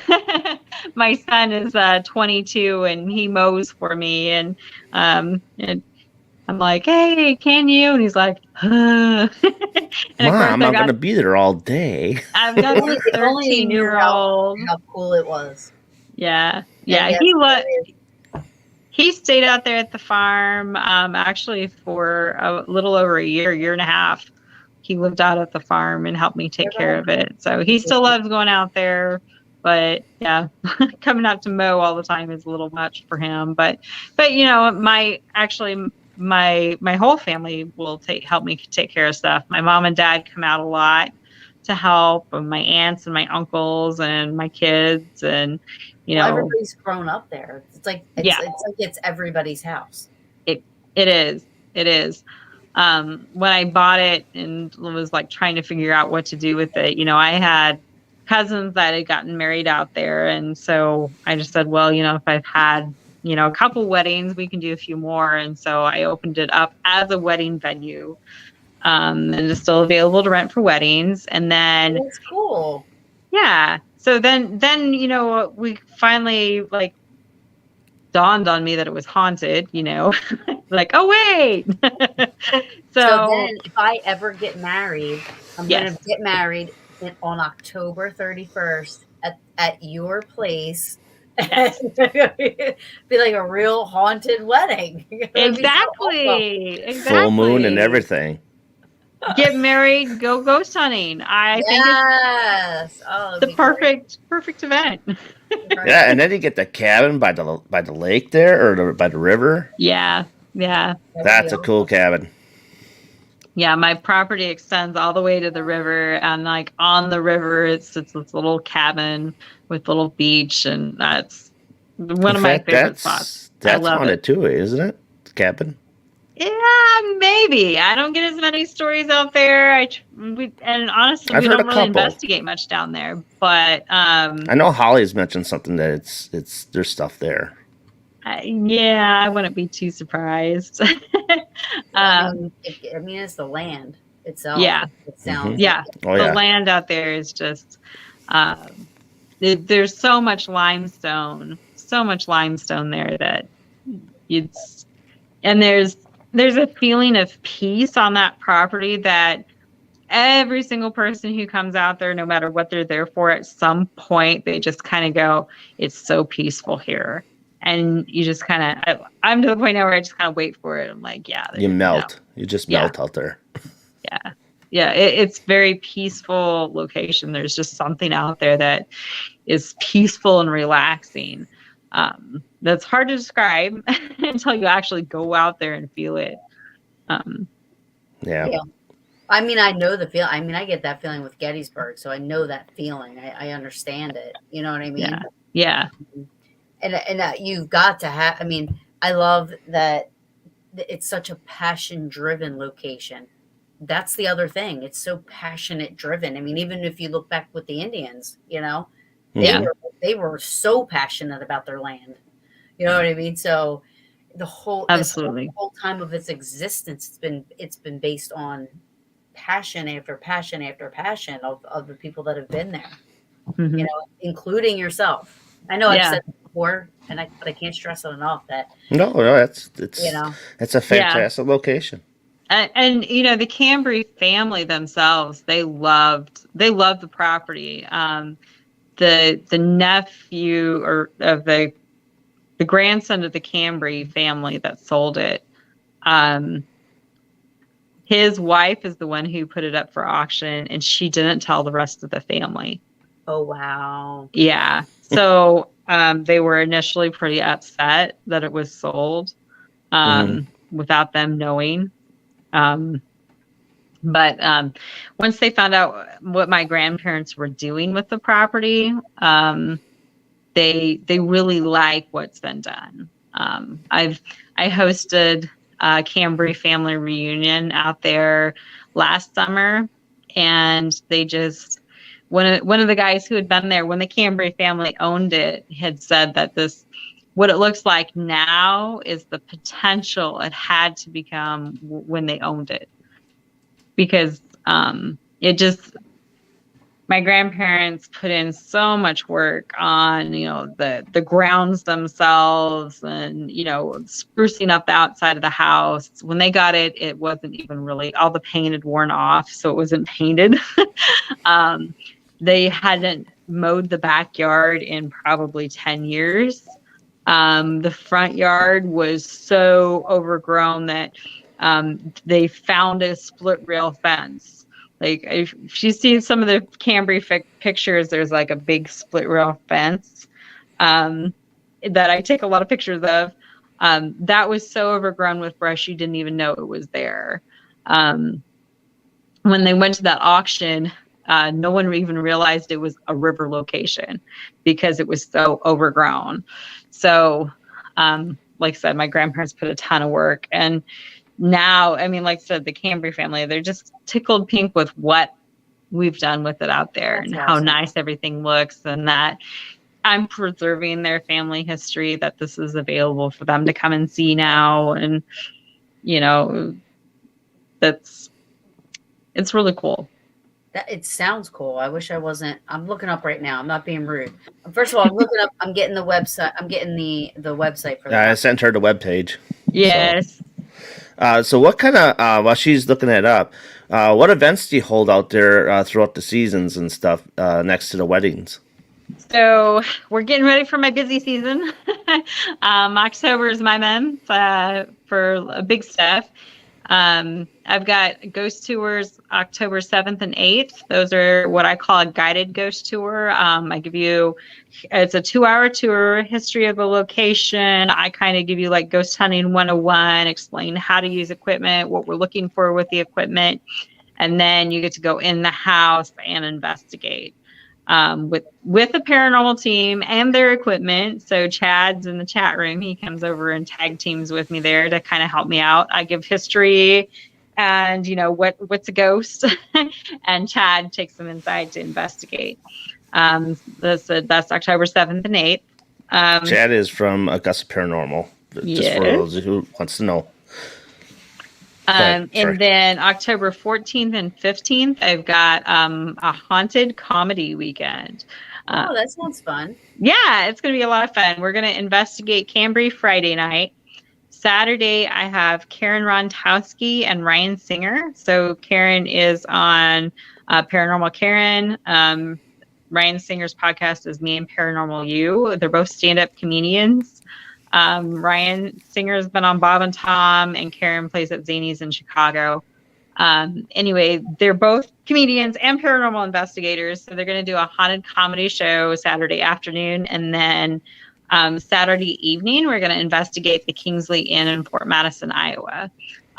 My son is 22 and he mows for me, and I'm like, hey, can you? And he's like, and Mom, I'm gonna be there all day. I've got a 13-year-old. How cool it was. Yeah. He stayed out there at the farm actually for a little over a year and a half. He lived out at the farm and helped me take care of it. So he still loves going out there, but yeah, coming out to mow all the time is a little much for him. But my whole family will help me take care of stuff. My mom and dad come out a lot to help, and my aunts and my uncles and my kids, and everybody's grown up there. It's like it's everybody's house. It is. When I bought it and was like trying to figure out what to do with it, I had cousins that had gotten married out there, and so I just said, well, if I've had a couple weddings, we can do a few more. And so I opened it up as a wedding venue, and it's still available to rent for weddings. And then that's cool. Yeah. So then we finally dawned on me that it was haunted, like, oh wait. so then if I ever get married, I'm going to get married on October 31st at your place. Yes. Be like a real haunted wedding. Exactly. Full moon and everything. Get married, go ghost hunting. I think it's the perfect event. Yeah, and then you get the cabin by the lake there, or by the river. Yeah. That's a cool cabin. Yeah, my property extends all the way to the river, and on the river, it's this little cabin with little beach, and that's one of my favorite spots. That's haunted too, isn't it? The cabin. Yeah, maybe. I don't get as many stories out there. And honestly, we don't really investigate much down there. But I know Holly's mentioned something that it's there's stuff there. Yeah, I wouldn't be too surprised. It's the land itself. Yeah, it sounds. Yeah, the land out there is just. There's so much limestone there that and there's a feeling of peace on that property that every single person who comes out there, no matter what they're there for, at some point they just kind of go, it's so peaceful here. And you just kind of, I'm to the point now where I just kind of wait for it. I'm like, yeah. You melt. You just melt out there. Yeah. Yeah. It's very peaceful location. There's just something out there that is peaceful and relaxing. That's hard to describe until you actually go out there and feel it. Yeah. I mean, I know the feel. I mean, I get that feeling with Gettysburg, so I know that feeling. I understand it. You know what I mean? Yeah. And you've got to have. I mean, I love that it's such a passion-driven location. That's the other thing. It's so passionate-driven. I mean, even if you look back with the Indians, they were so passionate about their land. You know what I mean? So the whole time of its existence, it's been based on passion after passion after passion of the people that have been there. Mm-hmm. Including yourself. I know I've said it before, but I can't stress it enough that it's a fantastic location. And the Cambre family themselves, they loved the property. The nephew of the grandson of the Cambre family that sold it, his wife is the one who put it up for auction, and she didn't tell the rest of the family. Oh, wow. Yeah. So they were initially pretty upset that it was sold without them knowing. But once they found out what my grandparents were doing with the property, they really like what's been done. I hosted a Cambre family reunion out there last summer, and they just one of the guys who had been there when the Cambre family owned it had said that what it looks like now is the potential it had to become when they owned it. Because my grandparents put in so much work on, the grounds themselves and, sprucing up the outside of the house. When they got it, it wasn't even really, all the paint had worn off, so it wasn't painted. They hadn't mowed the backyard in probably 10 years. The front yard was so overgrown that they found a split rail fence. Like if you see some of the Cambre pictures, there's like a big split rail fence that I take a lot of pictures of. That was so overgrown with brush, you didn't even know it was there. When they went to that auction, no one even realized it was a river location because it was so overgrown. So, like I said, my grandparents put a ton of work, and now, I mean, like I said, the Cambre family, they're just tickled pink with what we've done with it out there. That's and awesome. How nice everything looks, and that I'm preserving their family history, that this is available for them to come and see now. And, you know, it's really cool. It sounds cool. I wish I wasn't. I'm looking up right now. I'm not being rude. First of all, I'm looking up. I'm getting the website. I'm getting the website for that. I sent her the webpage. Yes. So what kind of, while she's looking it up, what events do you hold out there throughout the seasons and stuff next to the weddings? So we're getting ready for my busy season. October is my month for big stuff. I've got ghost tours October 7th and 8th. Those are what I call a guided ghost tour. It's a 2-hour tour, history of the location. I kind of give you like ghost hunting 101, explain how to use equipment, what we're looking for with the equipment. And then you get to go in the house and investigate. With the paranormal team and their equipment. So Chad's in the chat room. He comes over and tag teams with me there to kind of help me out. I give history and, you know, what's a ghost? And Chad takes them inside to investigate. That's October 7th and 8th. Chad is from Augusta Paranormal, just for those who wants to know. And then October 14th and 15th, I've got a haunted comedy weekend. Oh, that sounds fun. Yeah, it's going to be a lot of fun. We're going to investigate Cambre Friday night. Saturday, I have Karen Rontowski and Ryan Singer. So Karen is on Paranormal Karen. Ryan Singer's podcast is Me and Paranormal You. They're both stand-up comedians. Ryan Singer's been on Bob and Tom, and Karen plays at Zany's in Chicago. Anyway, they're both comedians and paranormal investigators. So they're going to do a haunted comedy show Saturday afternoon. And then Saturday evening, we're going to investigate the Kingsley Inn in Fort Madison, Iowa.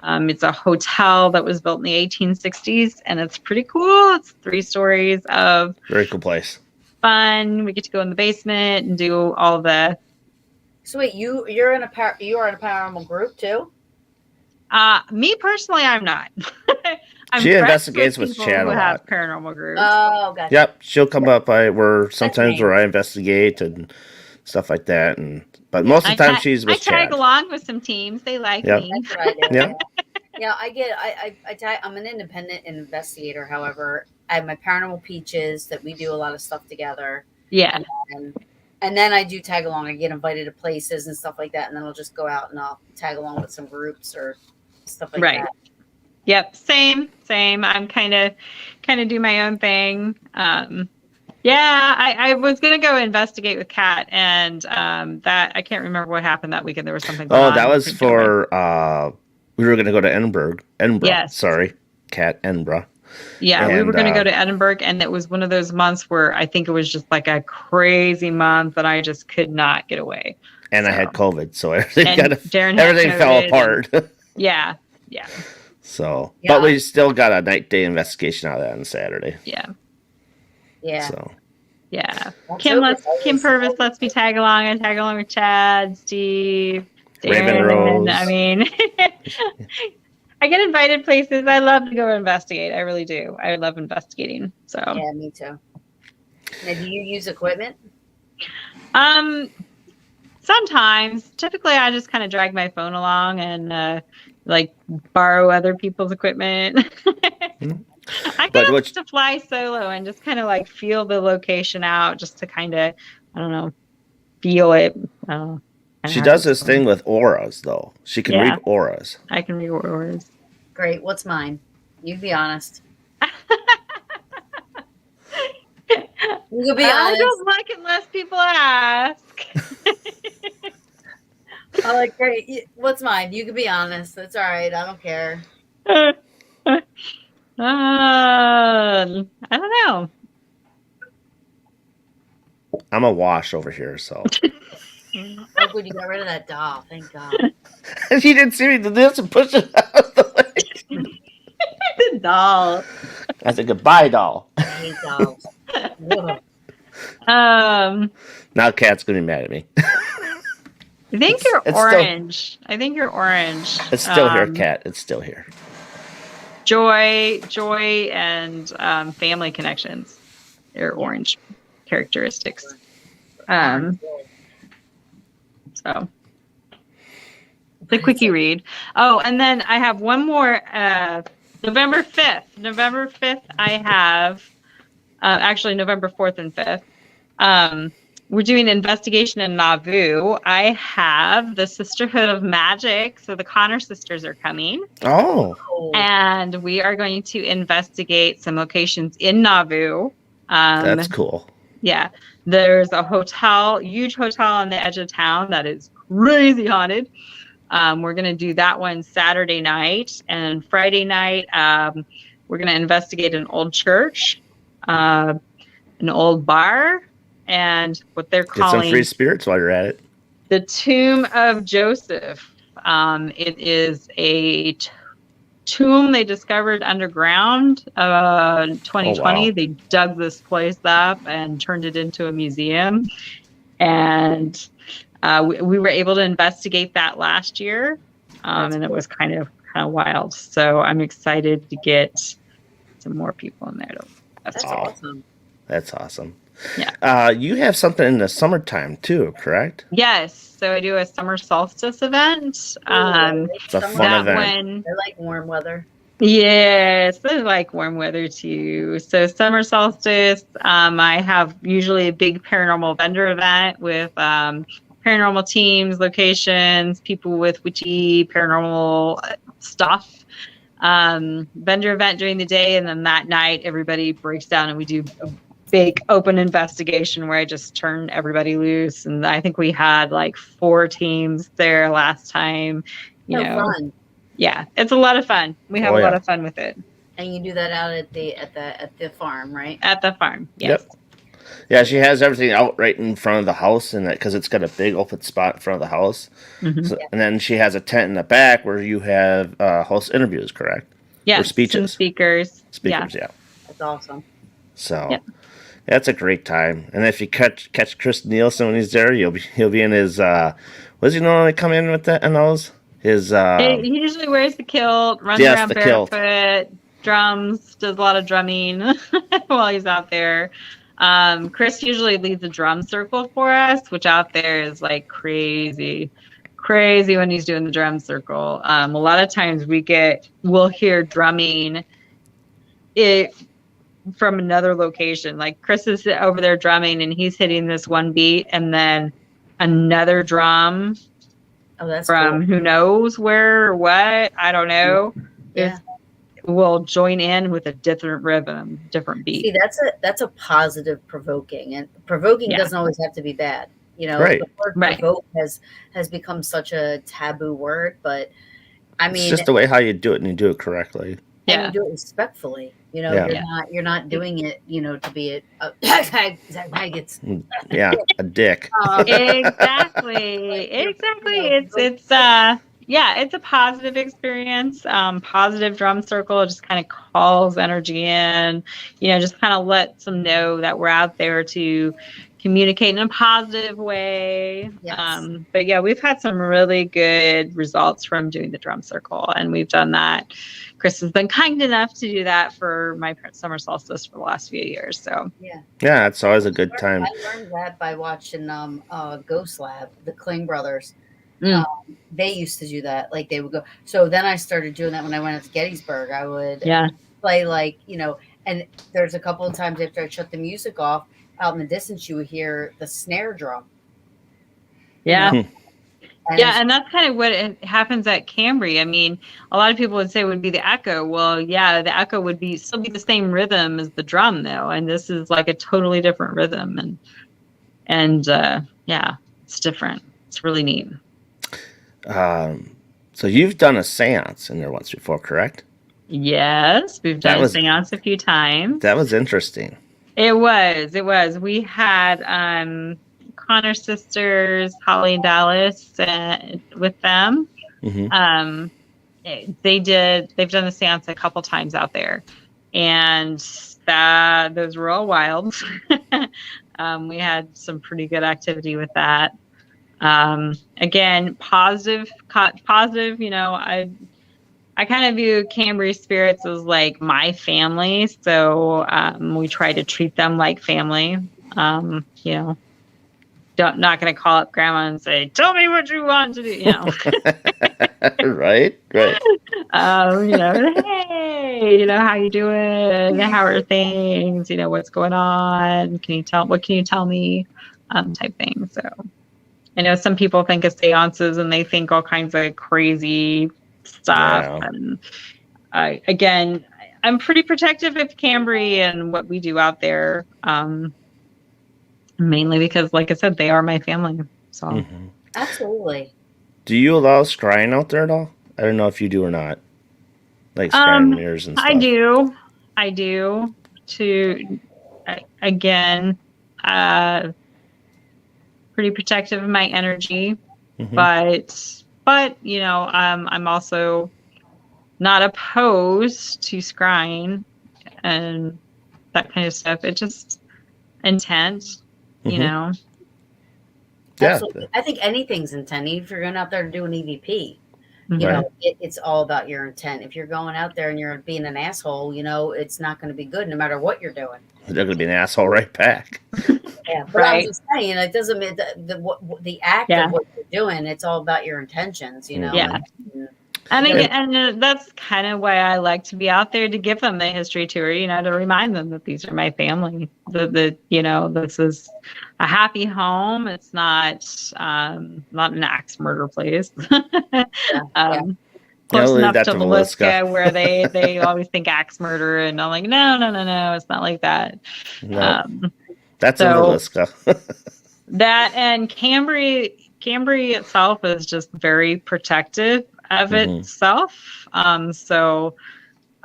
It's a hotel that was built in the 1860s, and it's pretty cool. It's 3 stories of very cool place. Fun. We get to go in the basement and do all the. So wait, you are in a paranormal group too? Me personally, I'm not. She investigates with Chad a lot. Paranormal groups. Oh, gotcha. Yep, she'll come up where I investigate and stuff like that, but most of the time she's with Chad. I tag along with some teams. They like me. That's what I do. Yeah, I'm an independent investigator. However, I have my paranormal peaches that we do a lot of stuff together. Yeah. And then I do tag along. I get invited to places and stuff like that. And then I'll just go out and I'll tag along with some groups or stuff like that. Yep. Same. I'm kind of do my own thing. I was going to go investigate with Kat, and that I can't remember what happened that weekend. There was something going on. That was for, we were going to go to Edinburgh. Yes. Sorry. Kat, Edinburgh. Yeah, we were going to go to Edinburgh, and it was one of those months where I think it was just like a crazy month that I just could not get away. And I had COVID, so everything fell apart. Yeah. So, but we still got a night-day investigation out of that on Saturday. Yeah. So. Yeah. Kim Purvis lets me tag along. I tag along with Chad, Steve, Darren. Raven Rose. I mean, I get invited places. I love to go investigate. I really do. I love investigating. So. Yeah, me too. Now, do you use equipment? Sometimes. Typically, I just kind of drag my phone along and borrow other people's equipment. I kind of to fly solo and just kind of feel the location out, just to kind of, I don't know, feel it. She does this thing with auras, though. She can read auras. I can read auras. Great. What's mine? You be honest. You can be honest. I don't like it unless people ask. I'm like, great. What's mine? You can be honest. That's all right. I don't care. I don't know. I'm a wash over here, so. Oh, good. You got rid of that doll. Thank God. She didn't see me do this and push it out of the way. The doll. I said, goodbye, doll. hate dolls. Now Kat's gonna be mad at me. I think you're orange. It's still here, Kat. It's still here. Joy, and family connections. They're orange characteristics. So the quickie read. Oh, and then I have one more. November 5th. November 5th, I have actually November 4th and 5th. We're doing investigation in Nauvoo. I have the Sisterhood of Magic. So the Connor sisters are coming. Oh. And we are going to investigate some locations in Nauvoo. That's cool. Yeah. There's a hotel, huge hotel on the edge of town that is crazy haunted. We're going to do that one Saturday night. And Friday night, we're going to investigate an old church, an old bar, and what they're calling... Get some free spirits while you're at it. The Tomb of Joseph. It is a tomb they discovered underground in 2020. Oh, wow. They dug this place up and turned it into a museum. And we were able to investigate that last year. And it was kind of wild. So I'm excited to get some more people in there. That's awesome. That's awesome. Yeah. You have something in the summertime too, correct? Yes. So I do a summer solstice event. It's a fun event. I like warm weather. Yes, I like warm weather too. So summer solstice, I have usually a big paranormal vendor event with paranormal teams, locations, people with witchy paranormal stuff. Vendor event during the day, and then that night everybody breaks down and we do a big open investigation where I just turn everybody loose. And I think we had like 4 teams there last time. You know, fun. Yeah, it's a lot of fun. We have a lot of fun with it. And you do that out at the farm, right? At the farm, yes. Yep. Yeah, she has everything out right in front of the house, and because it's got a big open spot in front of the house. Mm-hmm. So, and then she has a tent in the back where you have host interviews, correct? Yeah, or speeches. Some speakers. Speakers, yeah. That's awesome. So, that's a great time. And if you catch Chris Nielsen when he's there, he'll be in his. What does he normally come in with that and those? His. He usually wears the kilt, runs around barefoot, drums, does a lot of drumming while he's out there. Chris usually leads a drum circle for us, which out there is like crazy when he's doing the drum circle. A lot of times we'll hear drumming from another location. Like Chris is over there drumming and he's hitting this one beat, and then another drum from cool. Who knows where or what, I don't know. Yeah. Will join in with a different rhythm, different beat. See, that's a positive provoking, and provoking doesn't always have to be bad. You know, right. The word provoke has become such a taboo word, but I mean, it's just the way how you do it, and you do it correctly. And you do it respectfully. You know, you're not doing it, you know, to be a dick. Exactly. It's a positive experience. Positive drum circle just kind of calls energy in, you know, just kind of lets them know that we're out there to communicate in a positive way. Yes. But yeah, we've had some really good results from doing the drum circle, and we've done that. Chris has been kind enough to do that for my summer solstice for the last few years. So yeah, it's always a good time. I learned that by watching Ghost Lab, the Kling brothers. They used to do that. Like they would go. So then I started doing that when I went up to Gettysburg. I would play like, you know, and there's a couple of times after I shut the music off, out in the distance, you would hear the snare drum. Yeah. You know? And that's kind of what happens at Cambre. I mean, a lot of people would say it would be the echo. Well, yeah, the echo would still be the same rhythm as the drum, though. And this is like a totally different rhythm. And it's different. It's really neat. So you've done a seance in there once before, correct? Yes, we've done a seance a few times. That was interesting. It was. We had Connor sisters, Holly and Dallas, with them. Mm-hmm. They've done the seance a couple times out there, and those were all wild. We had some pretty good activity with that. Again, positive, you know, I kind of view Cambre spirits as like my family. So, we try to treat them like family. You know, not going to call up grandma and say, tell me what you want to do, you know. Right. You know, hey, you know, how you doing? How are things? You know, what's going on? What can you tell me? Type thing. So I know some people think of seances and they think all kinds of crazy stuff. Yeah. And again, I'm pretty protective of Cambre and what we do out there. Mainly because, like I said, they are my family. So Absolutely. Do you allow scrying out there at all? I don't know if you do or not. Like scrying mirrors and stuff. I do. Again, pretty protective of my energy, but you know, I'm also not opposed to scrying and that kind of stuff. It just intent, you know. Yeah. Absolutely. I think anything's intent. Even if you're going out there to do an EVP, you know, it's all about your intent. If you're going out there and you're being an asshole, you know, it's not going to be good no matter what you're doing. They're going to be an asshole right back. Yeah, but I'm just saying, it doesn't mean the act of what you're doing. It's all about your intentions, you know. Yeah. And again, and that's kind of why I like to be out there, to give them the history tour, you know, to remind them that these are my family. You know, this is a happy home. It's not an axe murder place. Close enough to Villisca where they always think axe murder, and I'm like, no, it's not like that. No, that's in Villisca. That and Cambre itself is just very protective of itself. So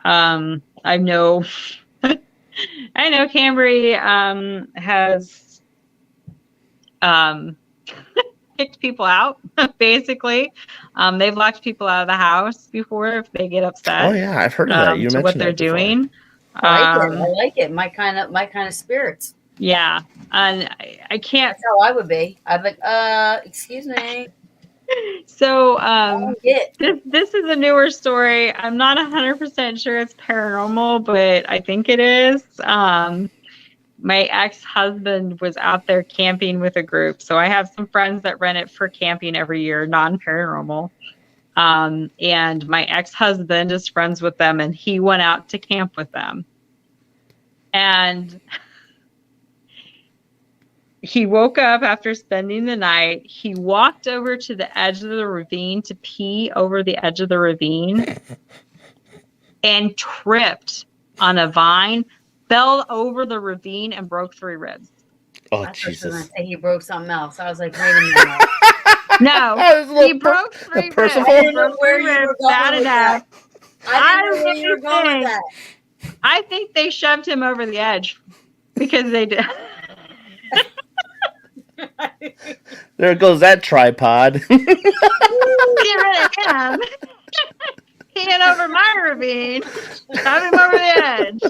I know Cambre has kicked people out, basically. They've locked people out of the house before if they get upset. Oh yeah, I've heard of that. You mentioned what they're doing. I like it. My kind of spirits. Yeah, and I can't. That's how I would be. I'd be like, excuse me. So this is a newer story. I'm not 100% sure it's paranormal, but I think it is. My ex-husband was out there camping with a group. So I have some friends that rent it for camping every year, non-paranormal. And my ex-husband is friends with them, and he went out to camp with them. And he woke up after spending the night. He walked over to the edge of the ravine to pee over the edge of the ravine and tripped on a vine, fell over the ravine, and broke 3 ribs. Oh, Jesus. I was say he broke something else. I was like, wait a minute. No, he broke 3 ribs. I don't know where you were going with that. I don't know where you were going with that. I think they shoved him over the edge because they did. There goes that tripod. Get rid of him. He went over my ravine. Shove him over the edge.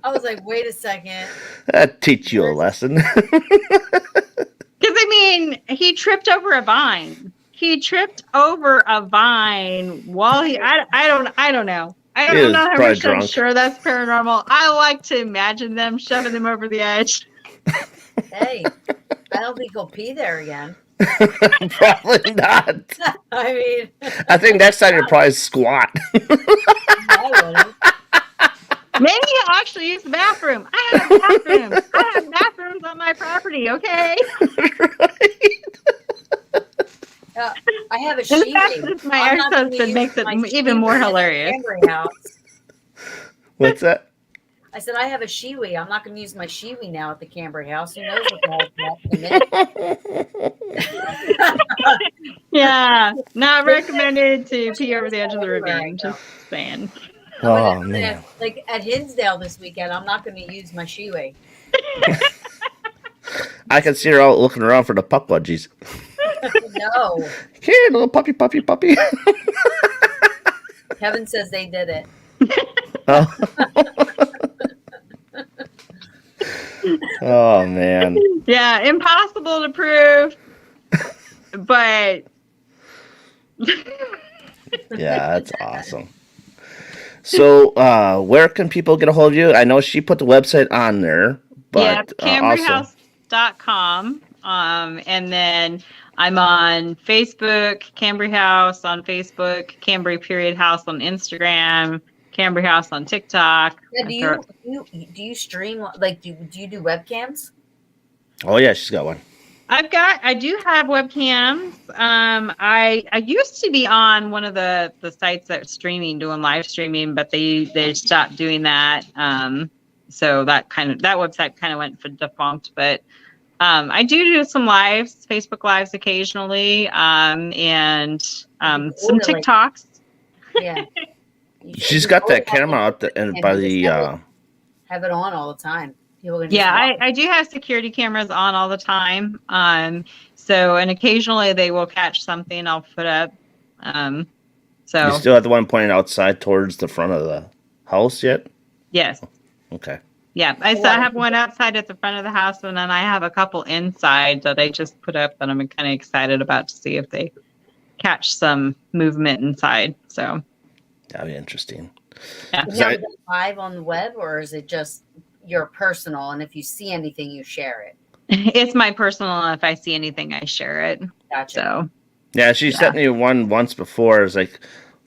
I was like, wait a second. That'd teach you a lesson. Because I mean, he tripped over a vine. He tripped over a vine while he. I don't know. I'm not 100% sure that's paranormal. I like to imagine them shoving him over the edge. Hey, I don't think he'll pee there again. Probably not. I mean, I think next time you'll probably squat. I wouldn't. Maybe he'll actually use the bathroom. I have bathrooms. I have bathrooms on my property, okay? I have a shiwi. My ex-husband makes it even more hilarious. What's that? I said, I have a shiwi. I'm not going to use my shiwi now at the Cambre House. Who knows what the hell's Yeah, not recommended to pee over the edge of the ravine. Just saying. Oh, man. Like at Hinsdale this weekend, I'm not going to use my shiwi. I can see her out looking around for the pup budgies. No. Here, little puppy. Kevin says they did it. Oh. Oh man. Yeah, impossible to prove, but yeah, that's awesome. So, where can people get a hold of you? I know she put the website on there, but CambreHouse.com. And then I'm on Facebook, Cambre House on Facebook, Cambre_House on Instagram, Cambre House on TikTok. Yeah, do you stream, like, do you do webcams? Oh yeah, she's got one. I do have webcams. I used to be on one of the sites that doing live streaming, but they stopped doing that. So that website kind of went for defunct, but I do some lives, Facebook lives occasionally, and some TikToks. Yeah. She's got that camera out there and by the have it on all the time. Yeah, I do have security cameras on all the time. So, and occasionally they will catch something I'll put up. So you still have the one pointing outside towards the front of the house yet? Yes. Okay. Yeah, I have one outside at the front of the house, and then I have a couple inside that I just put up that I'm kind of excited about to see if they catch some movement inside. So that'd be interesting. Yeah. Is it live on the web, or is it just your personal, and if you see anything you share it? It's my personal, and if I see anything I share it. Gotcha. So yeah, she sent me one once before. It's like,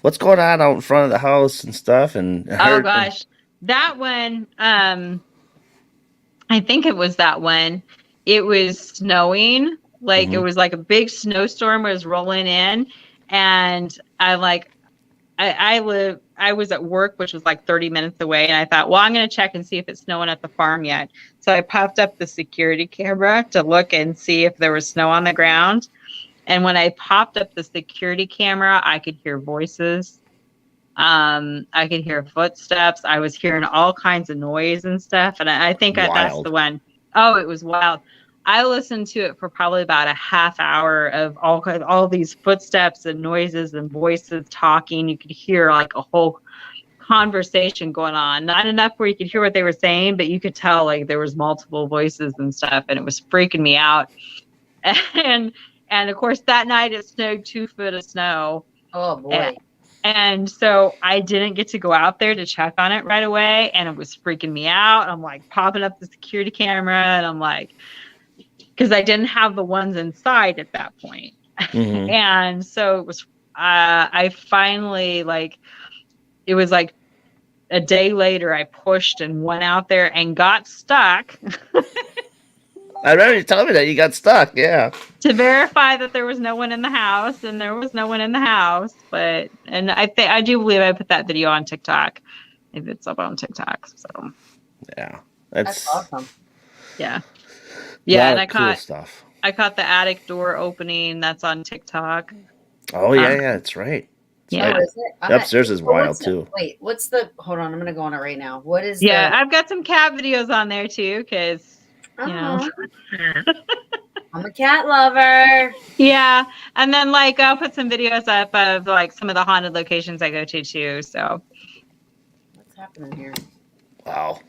what's going on out in front of the house and stuff, and oh gosh, that one, I think it was that one. It was snowing, like it was like a big snowstorm was rolling in, and I was at work, which was like 30 minutes away, and I thought, well, I'm going to check and see if it's snowing at the farm yet. So I popped up the security camera to look and see if there was snow on the ground. And when I popped up the security camera, I could hear voices. I could hear footsteps. I was hearing all kinds of noise and stuff. And I think that's the one. Oh, it was wild. I listened to it for probably about a half hour of all these footsteps and noises and voices talking. You could hear like a whole conversation going on. Not enough where you could hear what they were saying, but you could tell like there was multiple voices and stuff, and it was freaking me out. And of course that night it snowed 2 foot of snow. Oh boy. And so I didn't get to go out there to check on it right away, and it was freaking me out. I'm like popping up the security camera, and I'm like, because I didn't have the ones inside at that point. And so it was, I finally, like, it was like a day later, I pushed and went out there and got stuck. I remember you telling me that you got stuck, yeah. To verify that there was no one in the house, and there was no one in the house. But, and I do believe I put that video on TikTok, if it's up on TikTok. So, yeah, that's awesome. Yeah. Yeah, and I caught stuff. I caught the attic door opening. That's on TikTok. Oh yeah, that's right. Yeah, the upstairs is wild too. Wait, what's the? Hold on, I'm gonna go on it right now. What is? Yeah, I've got some cat videos on there too, because you know, I'm a cat lover. Yeah, and then like I'll put some videos up of like some of the haunted locations I go to too. So, what's happening here? Wow.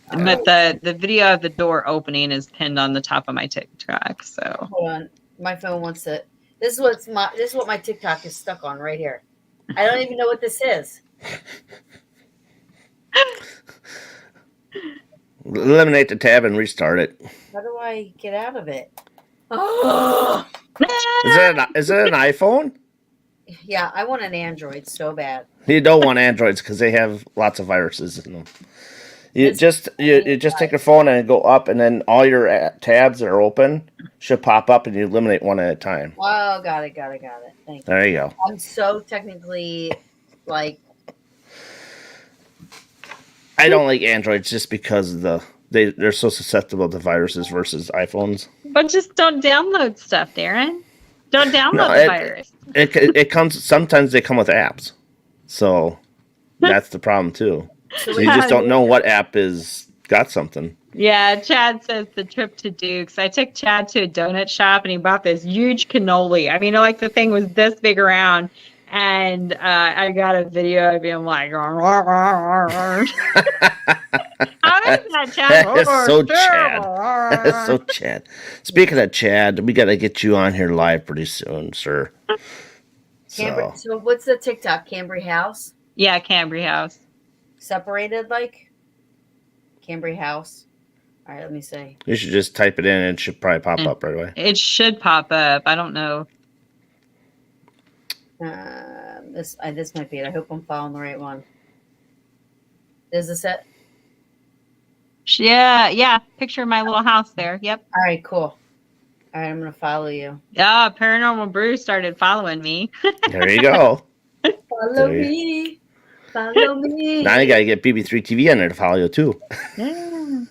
But the video of the door opening is pinned on the top of my TikTok. So hold on, my phone wants to. This is what my TikTok is stuck on right here. I don't even know what this is. Eliminate the tab and restart it. How do I get out of it? Oh! Is it an iPhone? Yeah, I want an Android so bad. You don't want Androids because they have lots of viruses in them. You just take your phone and go up, and then all your tabs that are open should pop up, and you eliminate one at a time. Oh, got it. Thank you. There you go. I'm so technically like. I don't like Androids just because they're so susceptible to viruses versus iPhones. But just don't download stuff, Darren. Don't download the virus. It comes. Sometimes they come with apps, so that's the problem too. So you just don't know what app is got something. Yeah, Chad says the trip to Duke's. I took Chad to a donut shop, and he bought this huge cannoli. I mean, like the thing was this big around, and I got a video of him like, how that, Chad? That is so Chad. That is so Chad. Speaking of Chad, we got to get you on here live pretty soon, sir. So what's the TikTok? Cambre House? Yeah, Cambre House. Separated like? Cambre House. All right, let me see. You should just type it in and it should probably pop up right away. It should pop up. I don't know. This might be it. I hope I'm following the right one. Is this it? Yeah. Picture of my little house there. Yep. All right, cool. All right, I'm going to follow you. Yeah, Paranormal Brew started following me. There you go. Follow me. Follow me. Now you got to get BB3 TV on there to follow you, too. Yeah.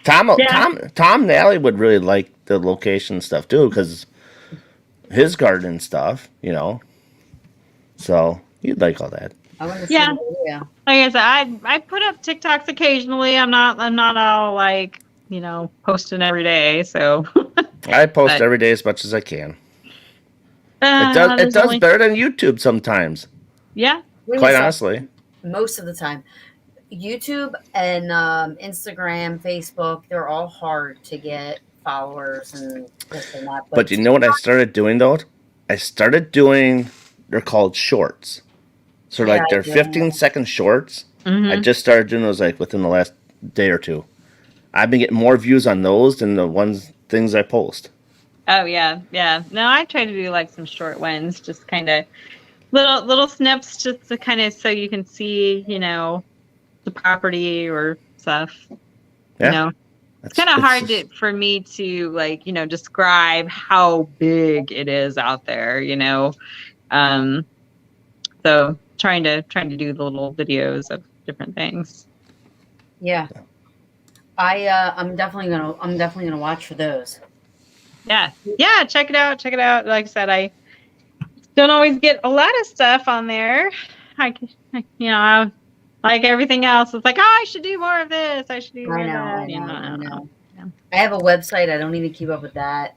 Tom and Allie would really like the location stuff, too, because his garden stuff, So, you'd like all that. Yeah. Like I said, I put up TikToks occasionally. I'm not all like, posting every day. So I post every day as much as I can. It does better than YouTube sometimes. Yeah. Quite honestly. Most of the time. YouTube and Instagram, Facebook, they're all hard to get followers and this and that. But you know what I started doing though? They're called shorts. So like they're 15-second shorts. Mm-hmm. I just started doing those like within the last day or two. I've been getting more views on those than the things I post. Oh yeah. No, I try to do like some short ones, just kind of little snips, just to kind of so you can see, the property or stuff. Yeah. It's kind of hard for me to like, describe how big it is out there, So trying to do the little videos of different things. Yeah. I'm definitely gonna watch for those. Yeah. Check it out. Like I said, I don't always get a lot of stuff on there. Like everything else, it's like, I should do more of this. I should do more of that. I know. Yeah. I have a website. I don't even keep up with that.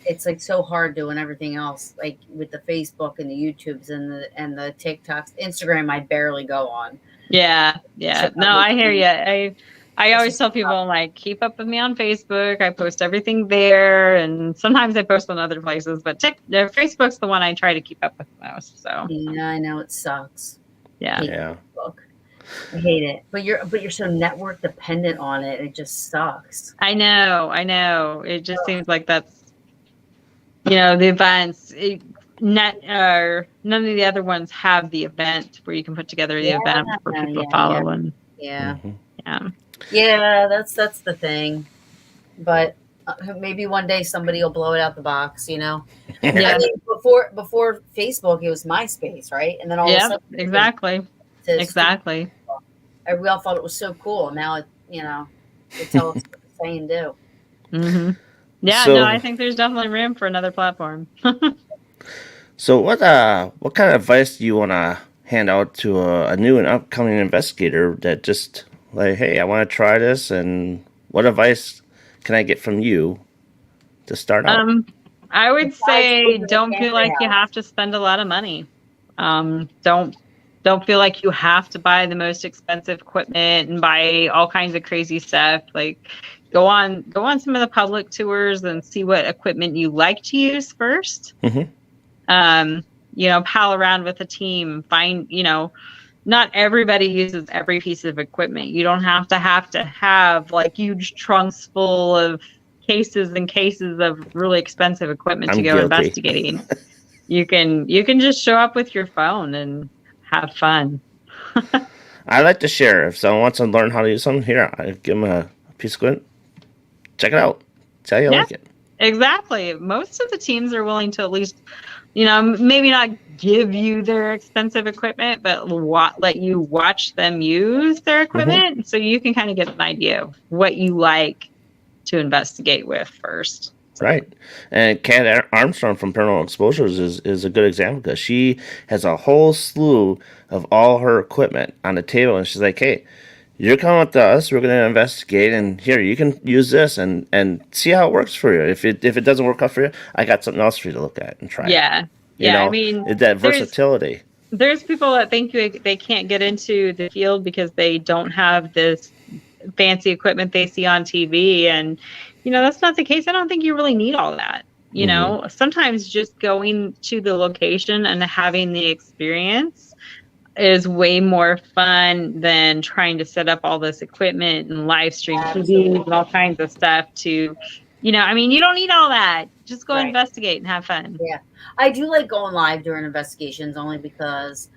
It's like so hard doing everything else, like with the Facebook and the YouTubes and the TikToks, Instagram. I barely go on. Yeah. No, I hear you. I always tell people like keep up with me on Facebook. I post everything there, and sometimes I post on other places, but Facebook's the one I try to keep up with most. So yeah, I know it sucks. Yeah. Facebook. I hate it, but you're so network dependent on it. It just sucks. I know. It just seems like that's, the events. None of the other ones have the event where you can put together the event for people to follow and. Yeah. Mm-hmm. Yeah, that's the thing. But maybe one day somebody will blow it out the box. Yeah. I mean, before Facebook, it was MySpace, right? And then all of a sudden, exactly. We all thought it was so cool. Now they tell us what to say and do. Mm-hmm. Yeah, no, I think there's definitely room for another platform. So what kind of advice do you want to hand out to a new and upcoming investigator that just like, hey, I want to try this, and what advice can I get from you to start out? I would say don't feel like you have to spend a lot of money. Don't feel like you have to buy the most expensive equipment and buy all kinds of crazy stuff. Like go on some of the public tours and see what equipment you like to use first. Mm-hmm. Pal around with a team, find, not everybody uses every piece of equipment. You don't have to have like huge trunks full of cases and cases of really expensive equipment to go investigating. You can just show up with your phone and have fun. I like to share. If someone wants to learn how to use something, here, I give them a piece of equipment. Check it out. See how you like it. Exactly. Most of the teams are willing to at least, maybe not give you their expensive equipment, but let you watch them use their equipment, mm-hmm. so you can kind of get an idea of what you like to investigate with first. Right. And Kat Armstrong from Paranormal Exposures is a good example, because she has a whole slew of all her equipment on the table, and she's like, hey, you're coming with us, we're going to investigate, and here, you can use this and see how it works for you. If it doesn't work out for you, I got something else for you to look at and try. Yeah. I mean, that versatility. there's people that think they can't get into the field because they don't have this fancy equipment they see on TV. And, that's not the case. I don't think you really need all that. Sometimes just going to the location and having the experience is way more fun than trying to set up all this equipment and live stream TV and all kinds of stuff to, you don't need all that. Just go investigate and have fun. Yeah. I do like going live during investigations only because,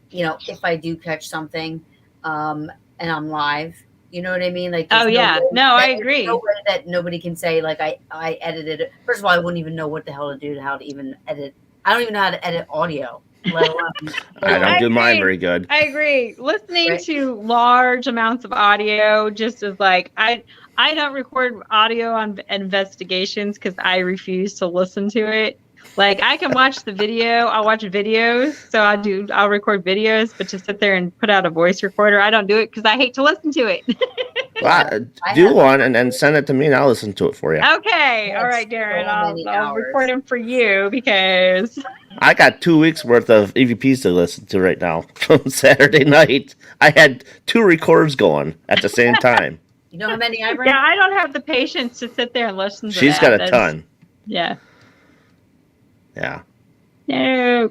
if I do catch something, and I'm live, you know what I mean? Like, I agree. No way that nobody can say like I edited it. First of all, I wouldn't even know what the hell to do to how to even edit. I don't even know how to edit audio. Let alone, I don't do mine very good. I agree. Listening to large amounts of audio just is like I don't record audio on investigations because I refuse to listen to it. Like I can watch the video. I'll watch videos. So I'll record videos, but to sit there and put out a voice recorder, I don't do it because I hate to listen to it. Well, do one and then send it to me and I'll listen to it for you. Okay. All right, Darren. I'll record them for you because I got 2 weeks worth of EVPs to listen to right now from Saturday night. I had 2 recorders going at the same time. You know how many I bring? Yeah, I don't have the patience to sit there and listen to She's got a ton. Yeah. Yeah. No.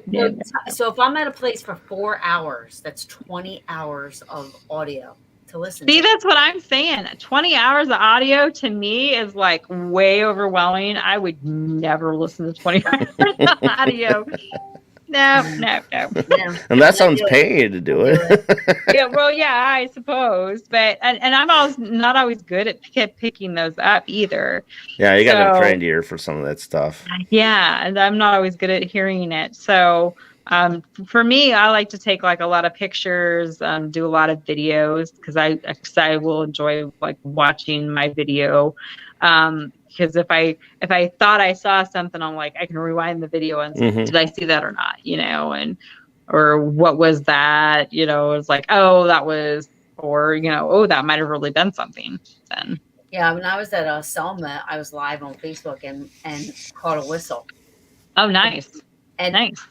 So if I'm at a place for 4 hours, that's 20 hours of audio to listen to. See, that's what I'm saying. 20 hours of audio to me is like way overwhelming. I would never listen to 20 hours of audio. No. Unless someone's paying you to do it. Yeah, well, yeah, I suppose. But and I'm not always good at picking those up either. Yeah, you got to have trained ear for some of that stuff. Yeah, and I'm not always good at hearing it. So for me, I like to take like a lot of pictures, do a lot of videos because I will enjoy like watching my video. Because if I thought I saw something, I'm like, I can rewind the video and say, did I see that or not? Or what was that? It's like, oh, that was, or, oh, that might have really been something then. Yeah. When I was at Selma, I was live on Facebook and caught a whistle. Oh, nice. And nice.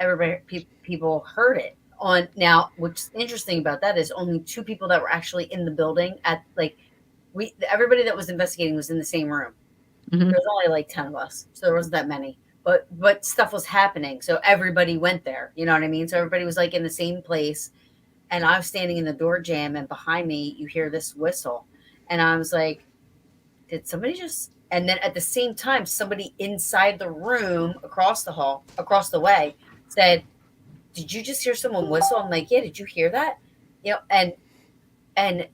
Everybody, people heard it on now. What's interesting about that is only 2 people that were actually in the building at like, everybody that was investigating was in the same room. There was only like 10 of us, so there wasn't that many. But stuff was happening, so everybody went there. You know what I mean? So everybody was like in the same place, and I was standing in the door jamb, and behind me you hear this whistle, and I was like, "Did somebody just?" And then at the same time, somebody inside the room across the way, said, "Did you just hear someone whistle?" I'm like, "Yeah, did you hear that?" And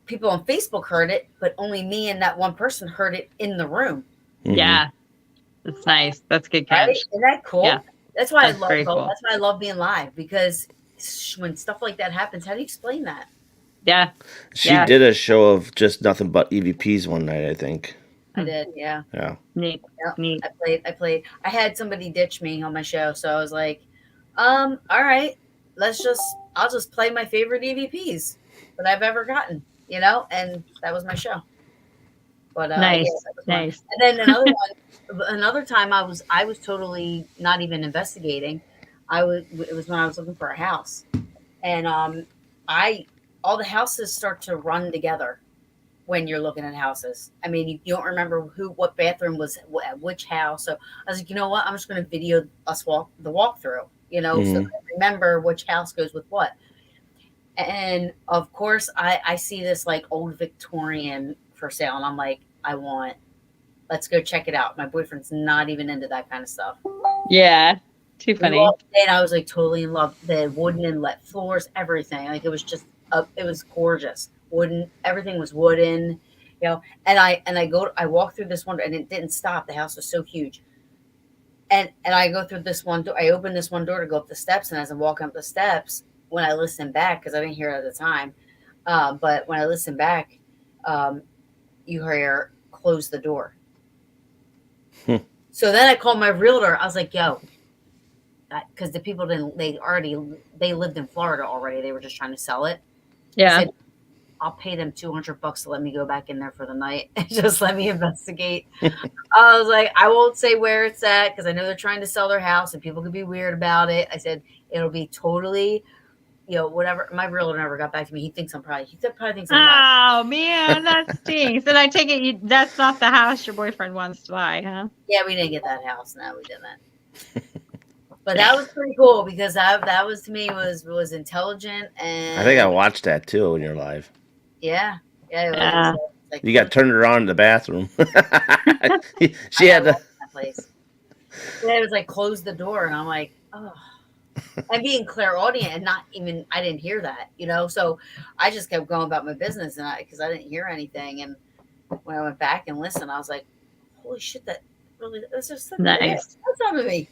people on Facebook heard it, but only me and that one person heard it in the room. Yeah, that's nice. That's good catch. Right? Isn't that cool? Yeah. That's why That's very cool. That's why I love being live, because when stuff like that happens, how do you explain that? Yeah. She did a show of just nothing but EVPs one night, I think. I did, yeah. Yeah. Neat. Yep. Neat. I played. I had somebody ditch me on my show, so I was like, all right, I'll just play my favorite EVPs that I've ever gotten, and that was my show. But nice. Yeah, nice. And then another time I was totally not even investigating. It was when I was looking for a house, and all the houses start to run together when you're looking at houses. I mean, you don't remember what bathroom was at which house. So I was like, you know what? I'm just going to video us the walkthrough, so I remember which house goes with what. And of course, I see this like old Victorian for sale, and I'm like, let's go check it out. My boyfriend's not even into that kind of stuff. Yeah, too funny. And I was like totally in love. The wooden inlet floors, everything. Like it was just, it was gorgeous. Wooden, everything was wooden, and I walked through this one, and it didn't stop. The house was so huge. And I go through this one door. I open this one door to go up the steps, and as I'm walking up the steps, when I listen back, because I didn't hear it at the time, but when I listen back, you hear close the door. So then I called my realtor. I was like, yo, because the people they lived in Florida already. They were just trying to sell it. Yeah. I said, I'll pay them $200 to let me go back in there for the night and just let me investigate. I was like, I won't say where it's at because I know they're trying to sell their house and people could be weird about it. I said it'll be totally, whatever. My realtor never got back to me. He probably thinks I'm nuts. Oh man, that stinks. And I take it that's not the house your boyfriend wants to buy, huh? Yeah, we didn't get that house. No, we didn't. But that was pretty cool because that was, to me, was intelligent. And I think I watched that too when you're live. Yeah. Yeah. Like, you got turned around in the bathroom. She had to. That place. Yeah, it was like, close the door. And I'm like, oh. And being clairaudient and I didn't hear that, So I just kept going about my business because I didn't hear anything. And when I went back and listened, I was like, holy shit, that's just nice. That's not to me.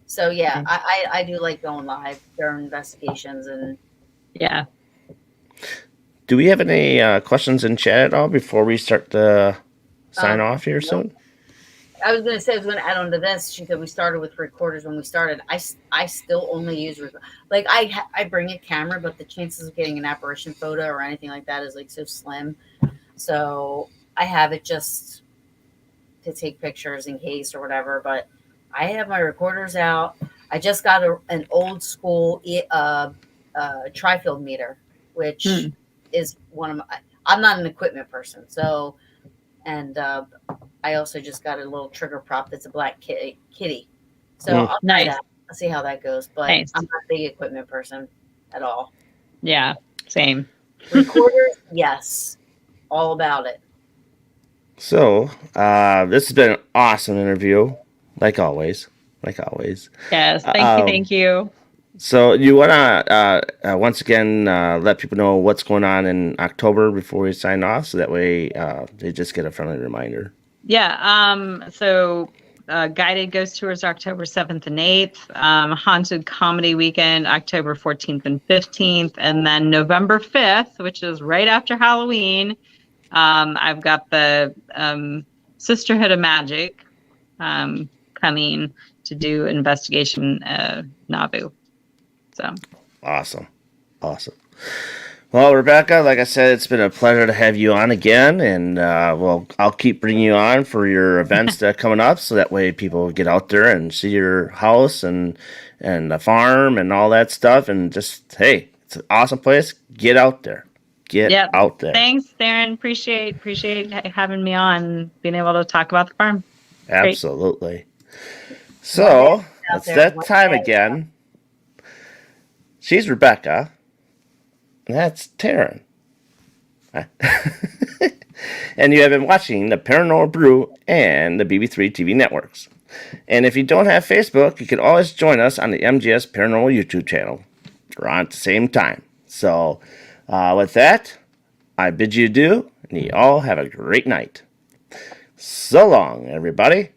So yeah, I do like going live during investigations and yeah. Do we have any questions in chat at all before we start to sign off here soon? I was going to add on to this. She said we started with recorders when we started. I still only use like I bring a camera, but the chances of getting an apparition photo or anything like that is like so slim. So I have it just to take pictures in case or whatever, but I have my recorders out. I just got an old school tri-field meter, which is one of my. I'm not an equipment person, so, and I also just got a little trigger prop that's a black kitty. So I'll try that. I'll see how that goes, but I'm not a big equipment person at all. Yeah, same. Recorders, yes, all about it. So this has been an awesome interview. Like always. Yes, thank you. So you want to, once again, let people know what's going on in October before we sign off, so that way they just get a friendly reminder. Yeah, so Guided Ghost Tours October 7th and 8th, Haunted Comedy Weekend October 14th and 15th, and then November 5th, which is right after Halloween, I've got the Sisterhood of Magic coming to do investigation Nauvoo. So awesome. Well, Rebecca, like I said, it's been a pleasure to have you on again, and I'll keep bringing you on for your events that are coming up, so that way people get out there and see your house and the farm and all that stuff, and just, hey, it's an awesome place. Get out there. Get out there. Thanks, Darren. Appreciate having me on and being able to talk about the farm. Absolutely. Great. So, it's that time again. She's Rebecca. And that's Taryn. And you have been watching the Paranormal Brew and the BB3 TV networks. And if you don't have Facebook, you can always join us on the MGS Paranormal YouTube channel. We're on at the same time. So, with that, I bid you adieu, and you all have a great night. So long, everybody.